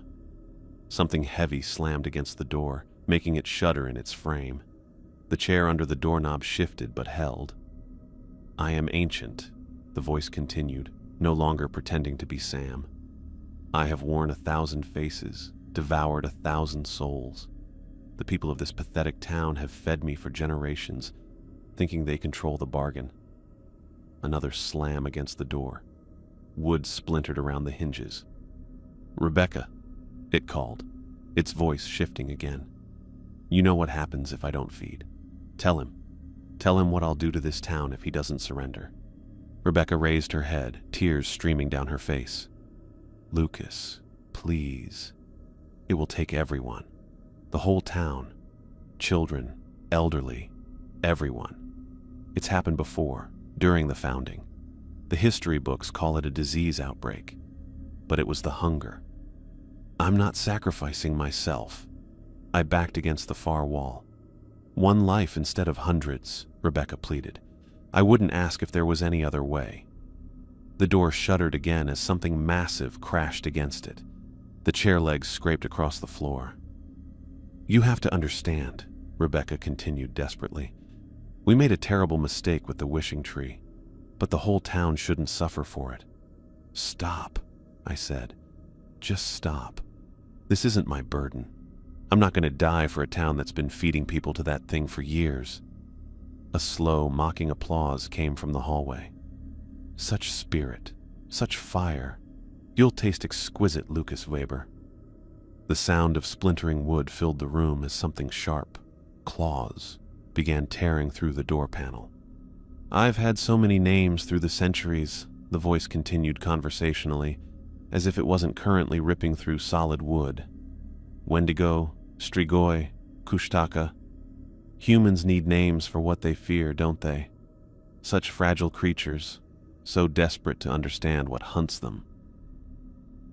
Something heavy slammed against the door, making it shudder in its frame. The chair under the doorknob shifted but held. I am ancient, the voice continued, no longer pretending to be Sam. I have worn 1,000 faces, devoured 1,000 souls. The people of this pathetic town have fed me for generations, thinking they control the bargain. Another slam against the door. Wood splintered around the hinges. Rebecca, it called, its voice shifting again. You know what happens if I don't feed. Tell him. Tell him what I'll do to this town if he doesn't surrender. Rebecca raised her head, tears streaming down her face. Lucas, please. It will take everyone. The whole town. Children, elderly, everyone. It's happened before, during the founding. The history books call it a disease outbreak, but it was the hunger. I'm not sacrificing myself. I backed against the far wall. One life instead of hundreds, Rebecca pleaded. I wouldn't ask if there was any other way. The door shuddered again as something massive crashed against it. The chair legs scraped across the floor. You have to understand, Rebecca continued desperately. We made a terrible mistake with the wishing tree, but the whole town shouldn't suffer for it. Stop, I said. Just stop. This isn't my burden. I'm not going to die for a town that's been feeding people to that thing for years. A slow, mocking applause came from the hallway. Such spirit, such fire. You'll taste exquisite, Lucas Weber. The sound of splintering wood filled the room as something sharp, claws, began tearing through the door panel. I've had so many names through the centuries, the voice continued conversationally, as if it wasn't currently ripping through solid wood. Wendigo, Strigoi, Kushtaka. Humans need names for what they fear, don't they? Such fragile creatures, so desperate to understand what hunts them.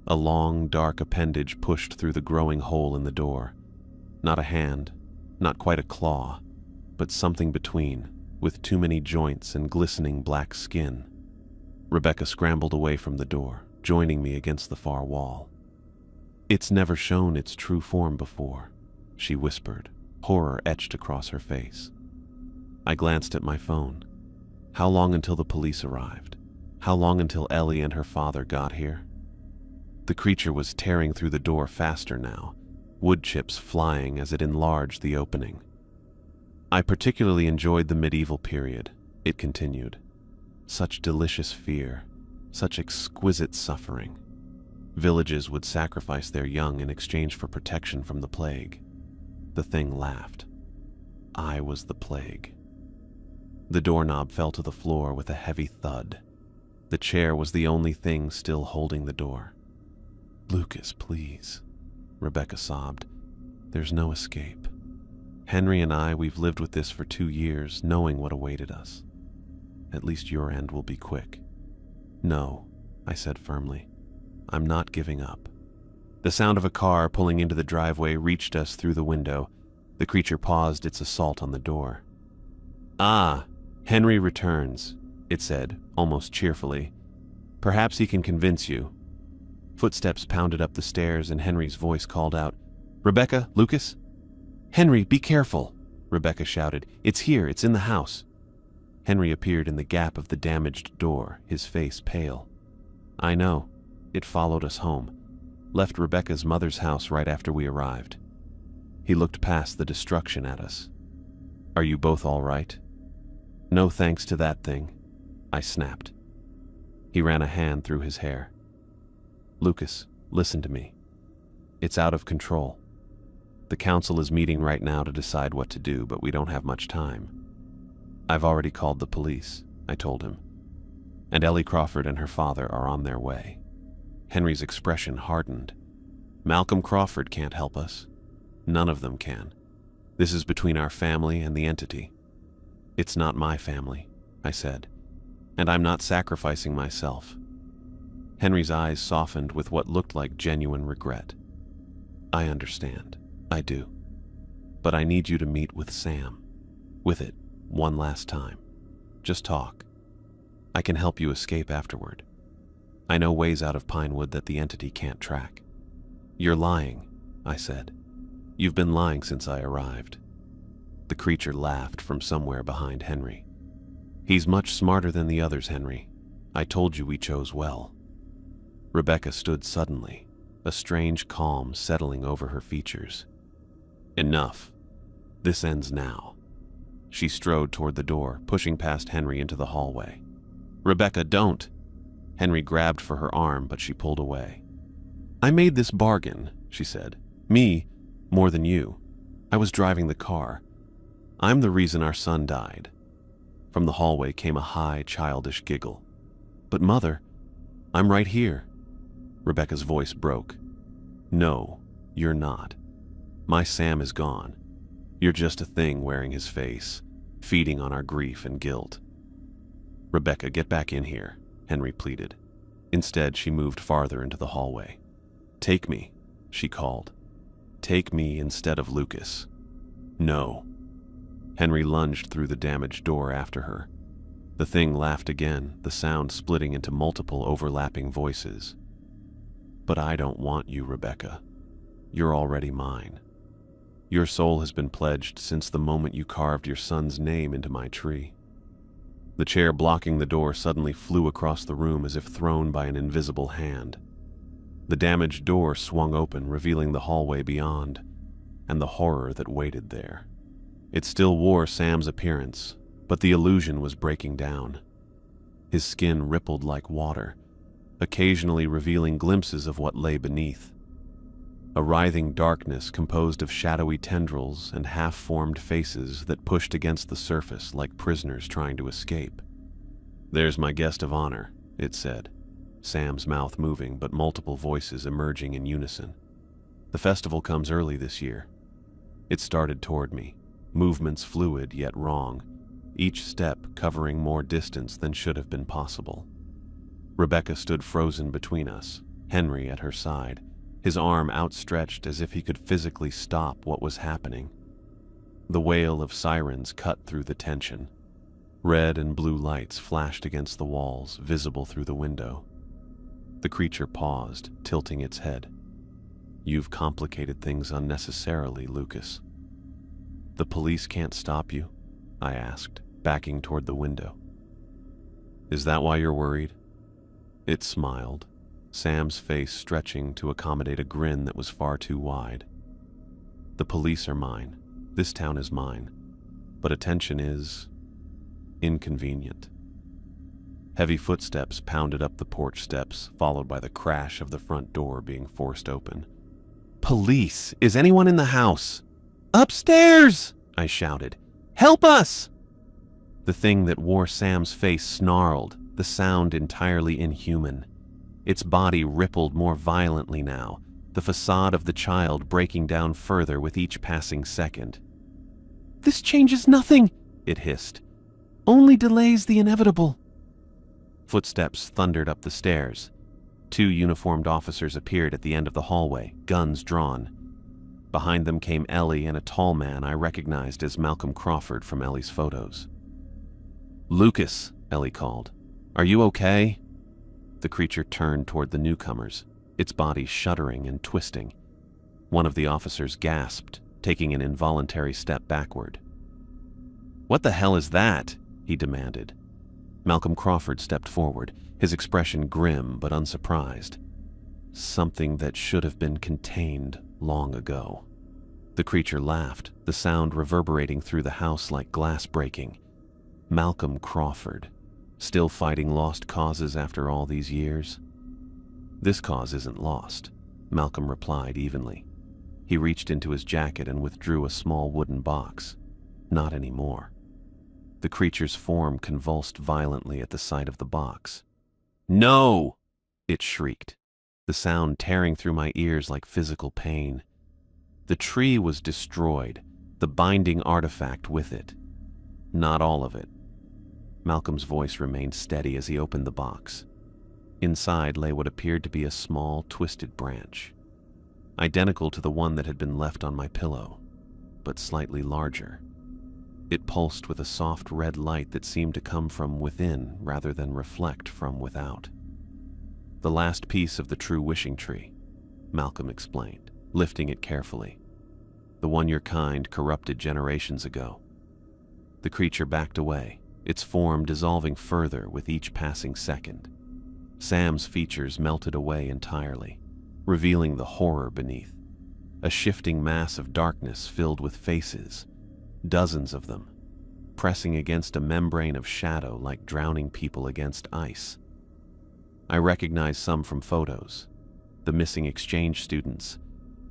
A long, dark appendage pushed through the growing hole in the door. Not a hand, not quite a claw, but something between, with too many joints and glistening black skin. Rebecca scrambled away from the door, joining me against the far wall. It's never shown its true form before, she whispered, horror etched across her face. I glanced at my phone. How long until the police arrived? How long until Ellie and her father got here? The creature was tearing through the door faster now, wood chips flying as it enlarged the opening. I particularly enjoyed the medieval period, it continued. Such delicious fear, such exquisite suffering. Villages would sacrifice their young in exchange for protection from the plague. The thing laughed. I was the plague. The doorknob fell to the floor with a heavy thud. The chair was the only thing still holding the door. Lucas, please, Rebecca sobbed. There's no escape. Henry and we've lived with this for 2 years, knowing what awaited us. At least your end will be quick. No, I said firmly. I'm not giving up. The sound of a car pulling into the driveway reached us through the window. The creature paused its assault on the door. Ah, Henry returns, it said, almost cheerfully. Perhaps he can convince you. Footsteps pounded up the stairs and Henry's voice called out, Rebecca, Lucas? Henry, be careful, Rebecca shouted. It's here, it's in the house. Henry appeared in the gap of the damaged door, his face pale. I know. It followed us home. Left Rebecca's mother's house right after we arrived. He looked past the destruction at us. Are you both all right? No thanks to that thing, I snapped. He ran a hand through his hair. Lucas, listen to me. It's out of control. The council is meeting right now to decide what to do, but we don't have much time. I've already called the police, I told him. And Ellie Crawford and her father are on their way. Henry's expression hardened. Malcolm Crawford can't help us. None of them can. This is between our family and the entity. It's not my family, I said, and I'm not sacrificing myself. Henry's eyes softened with what looked like genuine regret. I understand. I do. But I need you to meet with Sam. With it, one last time. Just talk. I can help you escape afterward. I know ways out of Pinewood that the entity can't track. You're lying, I said. You've been lying since I arrived. The creature laughed from somewhere behind Henry. He's much smarter than the others, Henry. I told you we chose well. Rebecca stood suddenly, a strange calm settling over her features. Enough. This ends now. She strode toward the door, pushing past Henry into the hallway. Rebecca, don't! Henry grabbed for her arm, but she pulled away. I made this bargain, she said. Me, more than you. I was driving the car. I'm the reason our son died. From the hallway came a high, childish giggle. But Mother, I'm right here. Rebecca's voice broke. No, you're not. My Sam is gone. You're just a thing wearing his face, feeding on our grief and guilt. Rebecca, get back in here, Henry pleaded. Instead, she moved farther into the hallway. Take me, she called. Take me instead of Lucas. No. Henry lunged through the damaged door after her. The thing laughed again, the sound splitting into multiple overlapping voices. But I don't want you, Rebecca. You're already mine. Your soul has been pledged since the moment you carved your son's name into my tree. The chair blocking the door suddenly flew across the room as if thrown by an invisible hand. The damaged door swung open, revealing the hallway beyond, and the horror that waited there. It still wore Sam's appearance, but the illusion was breaking down. His skin rippled like water, occasionally revealing glimpses of what lay beneath. A writhing darkness composed of shadowy tendrils and half-formed faces that pushed against the surface like prisoners trying to escape. There's my guest of honor, it said, Sam's mouth moving but multiple voices emerging in unison. The festival comes early this year. It started toward me, movements fluid yet wrong, each step covering more distance than should have been possible. Rebecca stood frozen between us, Henry at her side, his arm outstretched as if he could physically stop what was happening. The wail of sirens cut through the tension. Red and blue lights flashed against the walls, visible through the window. The creature paused, tilting its head. You've complicated things unnecessarily, Lucas. The police can't stop you? I asked, backing toward the window. Is that why you're worried? It smiled, Sam's face stretching to accommodate a grin that was far too wide. The police are mine. This town is mine. But attention is inconvenient. Heavy footsteps pounded up the porch steps, followed by the crash of the front door being forced open. Police! Is anyone in the house? Upstairs! I shouted. Help us! The thing that wore Sam's face snarled, the sound entirely inhuman. Its body rippled more violently now, the facade of the child breaking down further with each passing second. This changes nothing, it hissed. Only delays the inevitable. Footsteps thundered up the stairs. 2 uniformed officers appeared at the end of the hallway, guns drawn. Behind them came Ellie and a tall man I recognized as Malcolm Crawford from Ellie's photos. Lucas, Ellie called. Are you okay? The creature turned toward the newcomers, its body shuddering and twisting. One of the officers gasped, taking an involuntary step backward. What the hell is that? He demanded. Malcolm Crawford stepped forward, his expression grim but unsurprised. Something that should have been contained long ago. The creature laughed, the sound reverberating through the house like glass breaking. Malcolm Crawford, still fighting lost causes after all these years? This cause isn't lost, Malcolm replied evenly. He reached into his jacket and withdrew a small wooden box. Not anymore. The creature's form convulsed violently at the sight of the box. "No!" it shrieked, the sound tearing through my ears like physical pain. The tree was destroyed, the binding artifact with it. Not all of it. Malcolm's voice remained steady as he opened the box. Inside lay what appeared to be a small, twisted branch, identical to the one that had been left on my pillow, but slightly larger. It pulsed with a soft red light that seemed to come from within rather than reflect from without. "The last piece of the true wishing tree," Malcolm explained, lifting it carefully. "The one your kind corrupted generations ago." The creature backed away, its form dissolving further with each passing second. Sam's features melted away entirely, revealing the horror beneath. A shifting mass of darkness filled with faces, dozens of them, pressing against a membrane of shadow like drowning people against ice. I recognized some from photos, the missing exchange students,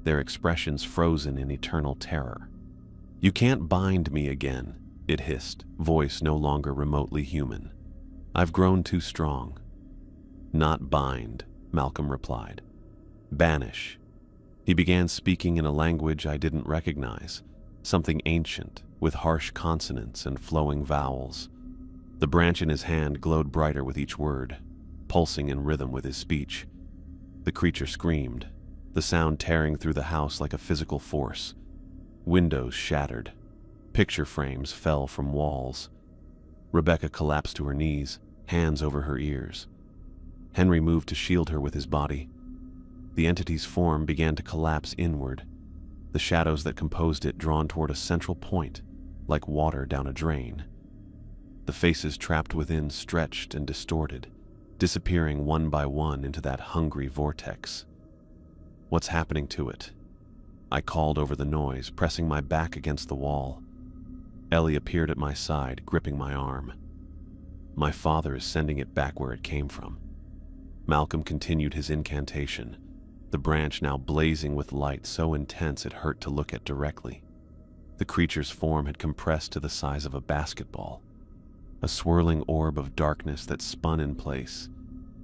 their expressions frozen in eternal terror. "You can't bind me again," it hissed, voice no longer remotely human. "I've grown too strong." "Not bind," Malcolm replied. "Banish." He began speaking in a language I didn't recognize, something ancient, with harsh consonants and flowing vowels. The branch in his hand glowed brighter with each word, pulsing in rhythm with his speech. The creature screamed, the sound tearing through the house like a physical force. Windows shattered. Picture frames fell from walls. Rebecca collapsed to her knees, hands over her ears. Henry moved to shield her with his body. The entity's form began to collapse inward, the shadows that composed it drawn toward a central point, like water down a drain. The faces trapped within stretched and distorted, disappearing one by one into that hungry vortex. "What's happening to it?" I called over the noise, pressing my back against the wall. Ellie appeared at my side, gripping my arm. "My father is sending it back where it came from." Malcolm continued his incantation, the branch now blazing with light so intense it hurt to look at directly. The creature's form had compressed to the size of a basketball, a swirling orb of darkness that spun in place,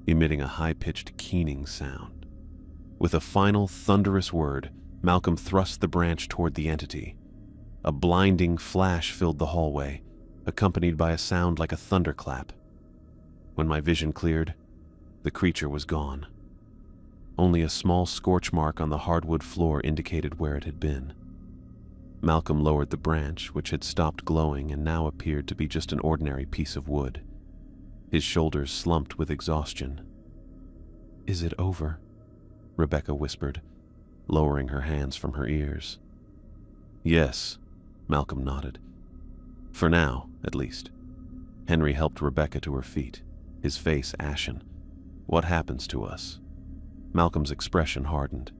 emitting a high-pitched keening sound. With a final thunderous word, Malcolm thrust the branch toward the entity. A blinding flash filled the hallway, accompanied by a sound like a thunderclap. When my vision cleared, the creature was gone. Only a small scorch mark on the hardwood floor indicated where it had been. Malcolm lowered the branch, which had stopped glowing and now appeared to be just an ordinary piece of wood. His shoulders slumped with exhaustion. "Is it over?" Rebecca whispered, lowering her hands from her ears. "Yes," Malcolm nodded. "For now, at least." Henry helped Rebecca to her feet, his face ashen. "What happens to us?" Malcolm's expression hardened.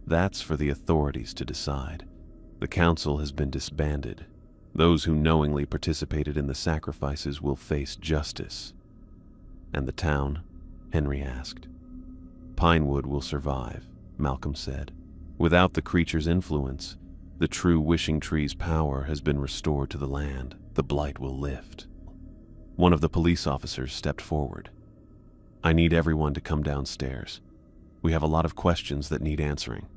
"That's for the authorities to decide. The council has been disbanded. Those who knowingly participated in the sacrifices will face justice." "And the town?" Henry asked. "Pinewood will survive," Malcolm said. "Without the creature's influence, the true wishing tree's power has been restored to the land. The blight will lift." One of the police officers stepped forward. "I need everyone to come downstairs. We have a lot of questions that need answering."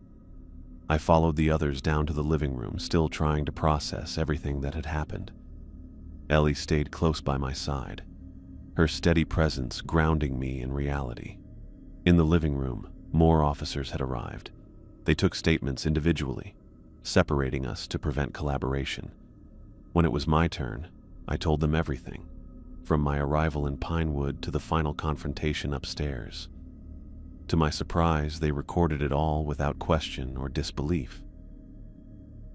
I followed the others down to the living room, still trying to process everything that had happened. Ellie stayed close by my side, her steady presence grounding me in reality. In the living room, more officers had arrived. They took statements individually, separating us to prevent collaboration. When it was my turn, I told them everything, from my arrival in Pinewood to the final confrontation upstairs. To my surprise, they recorded it all without question or disbelief.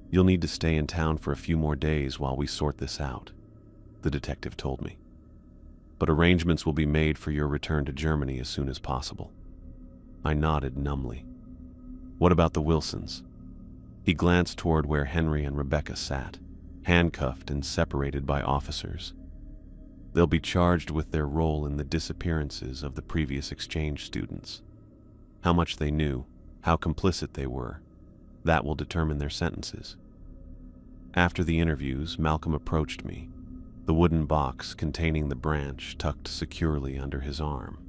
"You'll need to stay in town for a few more days while we sort this out," the detective told me. "But arrangements will be made for your return to Germany as soon as possible." I nodded numbly. "What about the Wilsons?" He glanced toward where Henry and Rebecca sat, handcuffed and separated by officers. "They'll be charged with their role in the disappearances of the previous exchange students. How much they knew, how complicit they were, That will determine their sentences. After the interviews, Malcolm approached me, the wooden box containing the branch tucked securely under his arm.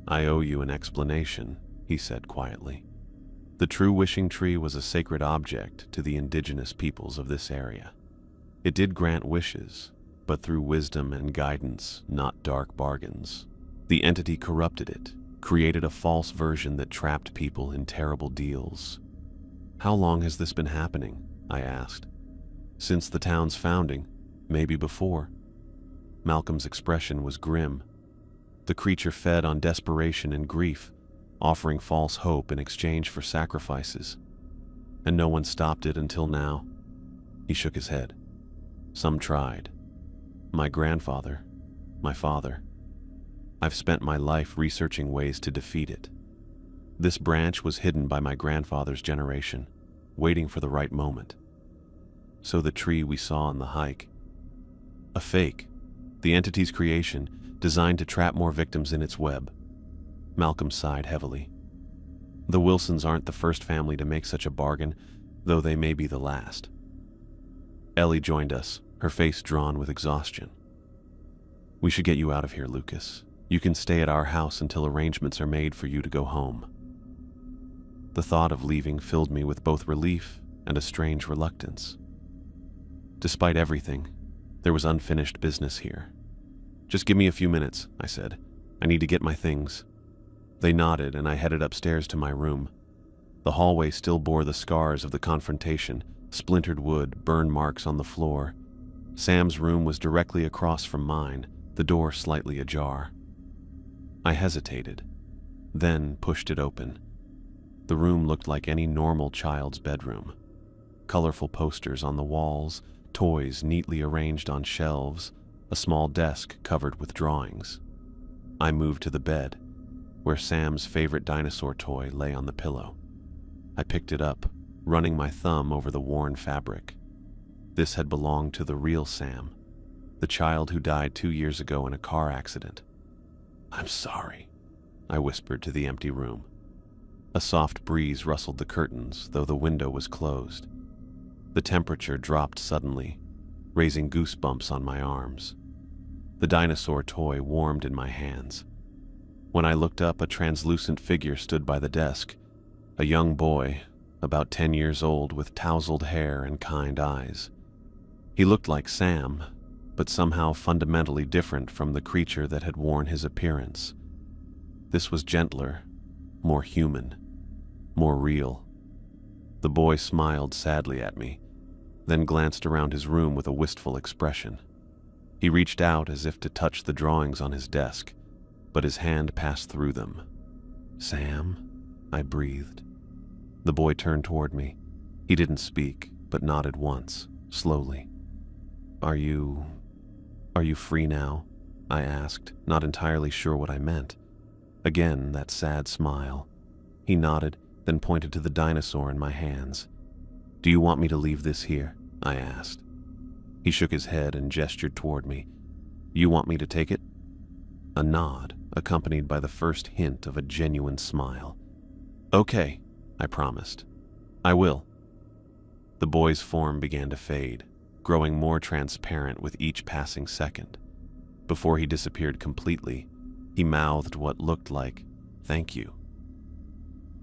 "I owe you an explanation," he said quietly. "The true wishing tree was a sacred object to the indigenous peoples of this area. It did grant wishes, but through wisdom and guidance, not dark bargains. The entity corrupted it, created a false version that trapped people in terrible deals." "How long has this been happening?" I asked. "Since the town's founding, maybe before." Malcolm's expression was grim. The creature fed on desperation and grief, offering false hope in exchange for sacrifices. And no one stopped it until now. He shook his head. "Some tried. My grandfather, my father. I've spent my life researching ways to defeat it. This branch was hidden by my grandfather's generation, waiting for the right moment. So the tree we saw on the hike, a fake, the entity's creation, designed to trap more victims in its web." Malcolm sighed heavily. "The Wilsons aren't the first family to make such a bargain, though they may be the last." Ellie joined us, her face drawn with exhaustion. "We should get you out of here, Lucas. You can stay at our house until arrangements are made for you to go home." The thought of leaving filled me with both relief and a strange reluctance. Despite everything, there was unfinished business here. "Just give me a few minutes," I said. "I need to get my things." They nodded, and I headed upstairs to my room. The hallway still bore the scars of the confrontation, splintered wood, burn marks on the floor. Sam's room was directly across from mine, the door slightly ajar. I hesitated, then pushed it open. The room looked like any normal child's bedroom. Colorful posters on the walls, toys neatly arranged on shelves, a small desk covered with drawings. I moved to the bed, where Sam's favorite dinosaur toy lay on the pillow. I picked it up, running my thumb over the worn fabric. This had belonged to the real Sam, the child who died 2 years ago in a car accident. "I'm sorry," I whispered to the empty room. A soft breeze rustled the curtains, though the window was closed. The temperature dropped suddenly, raising goosebumps on my arms. The dinosaur toy warmed in my hands. When I looked up, a translucent figure stood by the desk, a young boy, about 10 years old, with tousled hair and kind eyes. He looked like Sam, but somehow fundamentally different from the creature that had worn his appearance. This was gentler, more human, more real. The boy smiled sadly at me, then glanced around his room with a wistful expression. He reached out as if to touch the drawings on his desk, but his hand passed through them. "Sam?" I breathed. The boy turned toward me. He didn't speak, but nodded once, slowly. Are you free now?" I asked, not entirely sure what I meant. Again, that sad smile. He nodded, then pointed to the dinosaur in my hands. "Do you want me to leave this here?" I asked. He shook his head and gestured toward me. "You want me to take it?" A nod, accompanied by the first hint of a genuine smile. "Okay," I promised. "I will." The boy's form began to fade, growing more transparent with each passing second. Before he disappeared completely, he mouthed what looked like, "Thank you."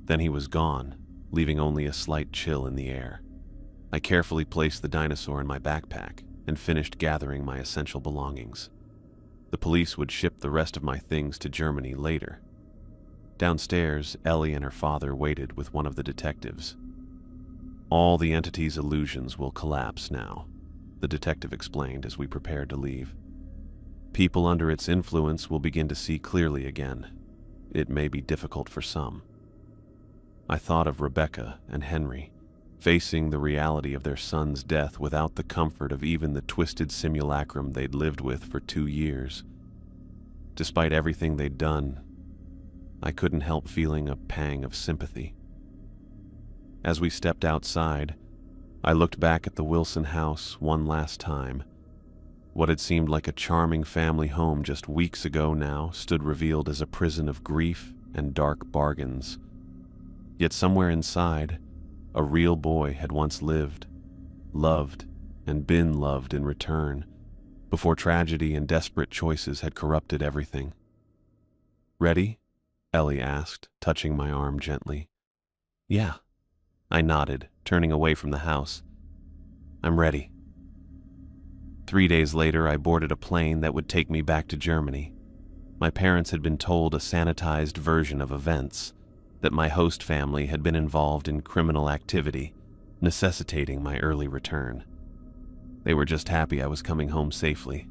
Then he was gone, leaving only a slight chill in the air. I carefully placed the dinosaur in my backpack and finished gathering my essential belongings. The police would ship the rest of my things to Germany later. Downstairs, Ellie and her father waited with one of the detectives. "All the entity's illusions will collapse now," the detective explained as we prepared to leave. "People under its influence will begin to see clearly again. It may be difficult for some." I thought of Rebecca and Henry, facing the reality of their son's death without the comfort of even the twisted simulacrum they'd lived with for 2 years. Despite everything they'd done, I couldn't help feeling a pang of sympathy. As we stepped outside, I looked back at the Wilson house one last time. What had seemed like a charming family home just weeks ago now stood revealed as a prison of grief and dark bargains. Yet somewhere inside, a real boy had once lived, loved, and been loved in return, before tragedy and desperate choices had corrupted everything. "Ready?" Ellie asked, touching my arm gently. "Yeah," I nodded, turning away from the house. "I'm ready." 3 days later, I boarded a plane that would take me back to Germany. My parents had been told a sanitized version of events, that my host family had been involved in criminal activity, necessitating my early return. They were just happy I was coming home safely.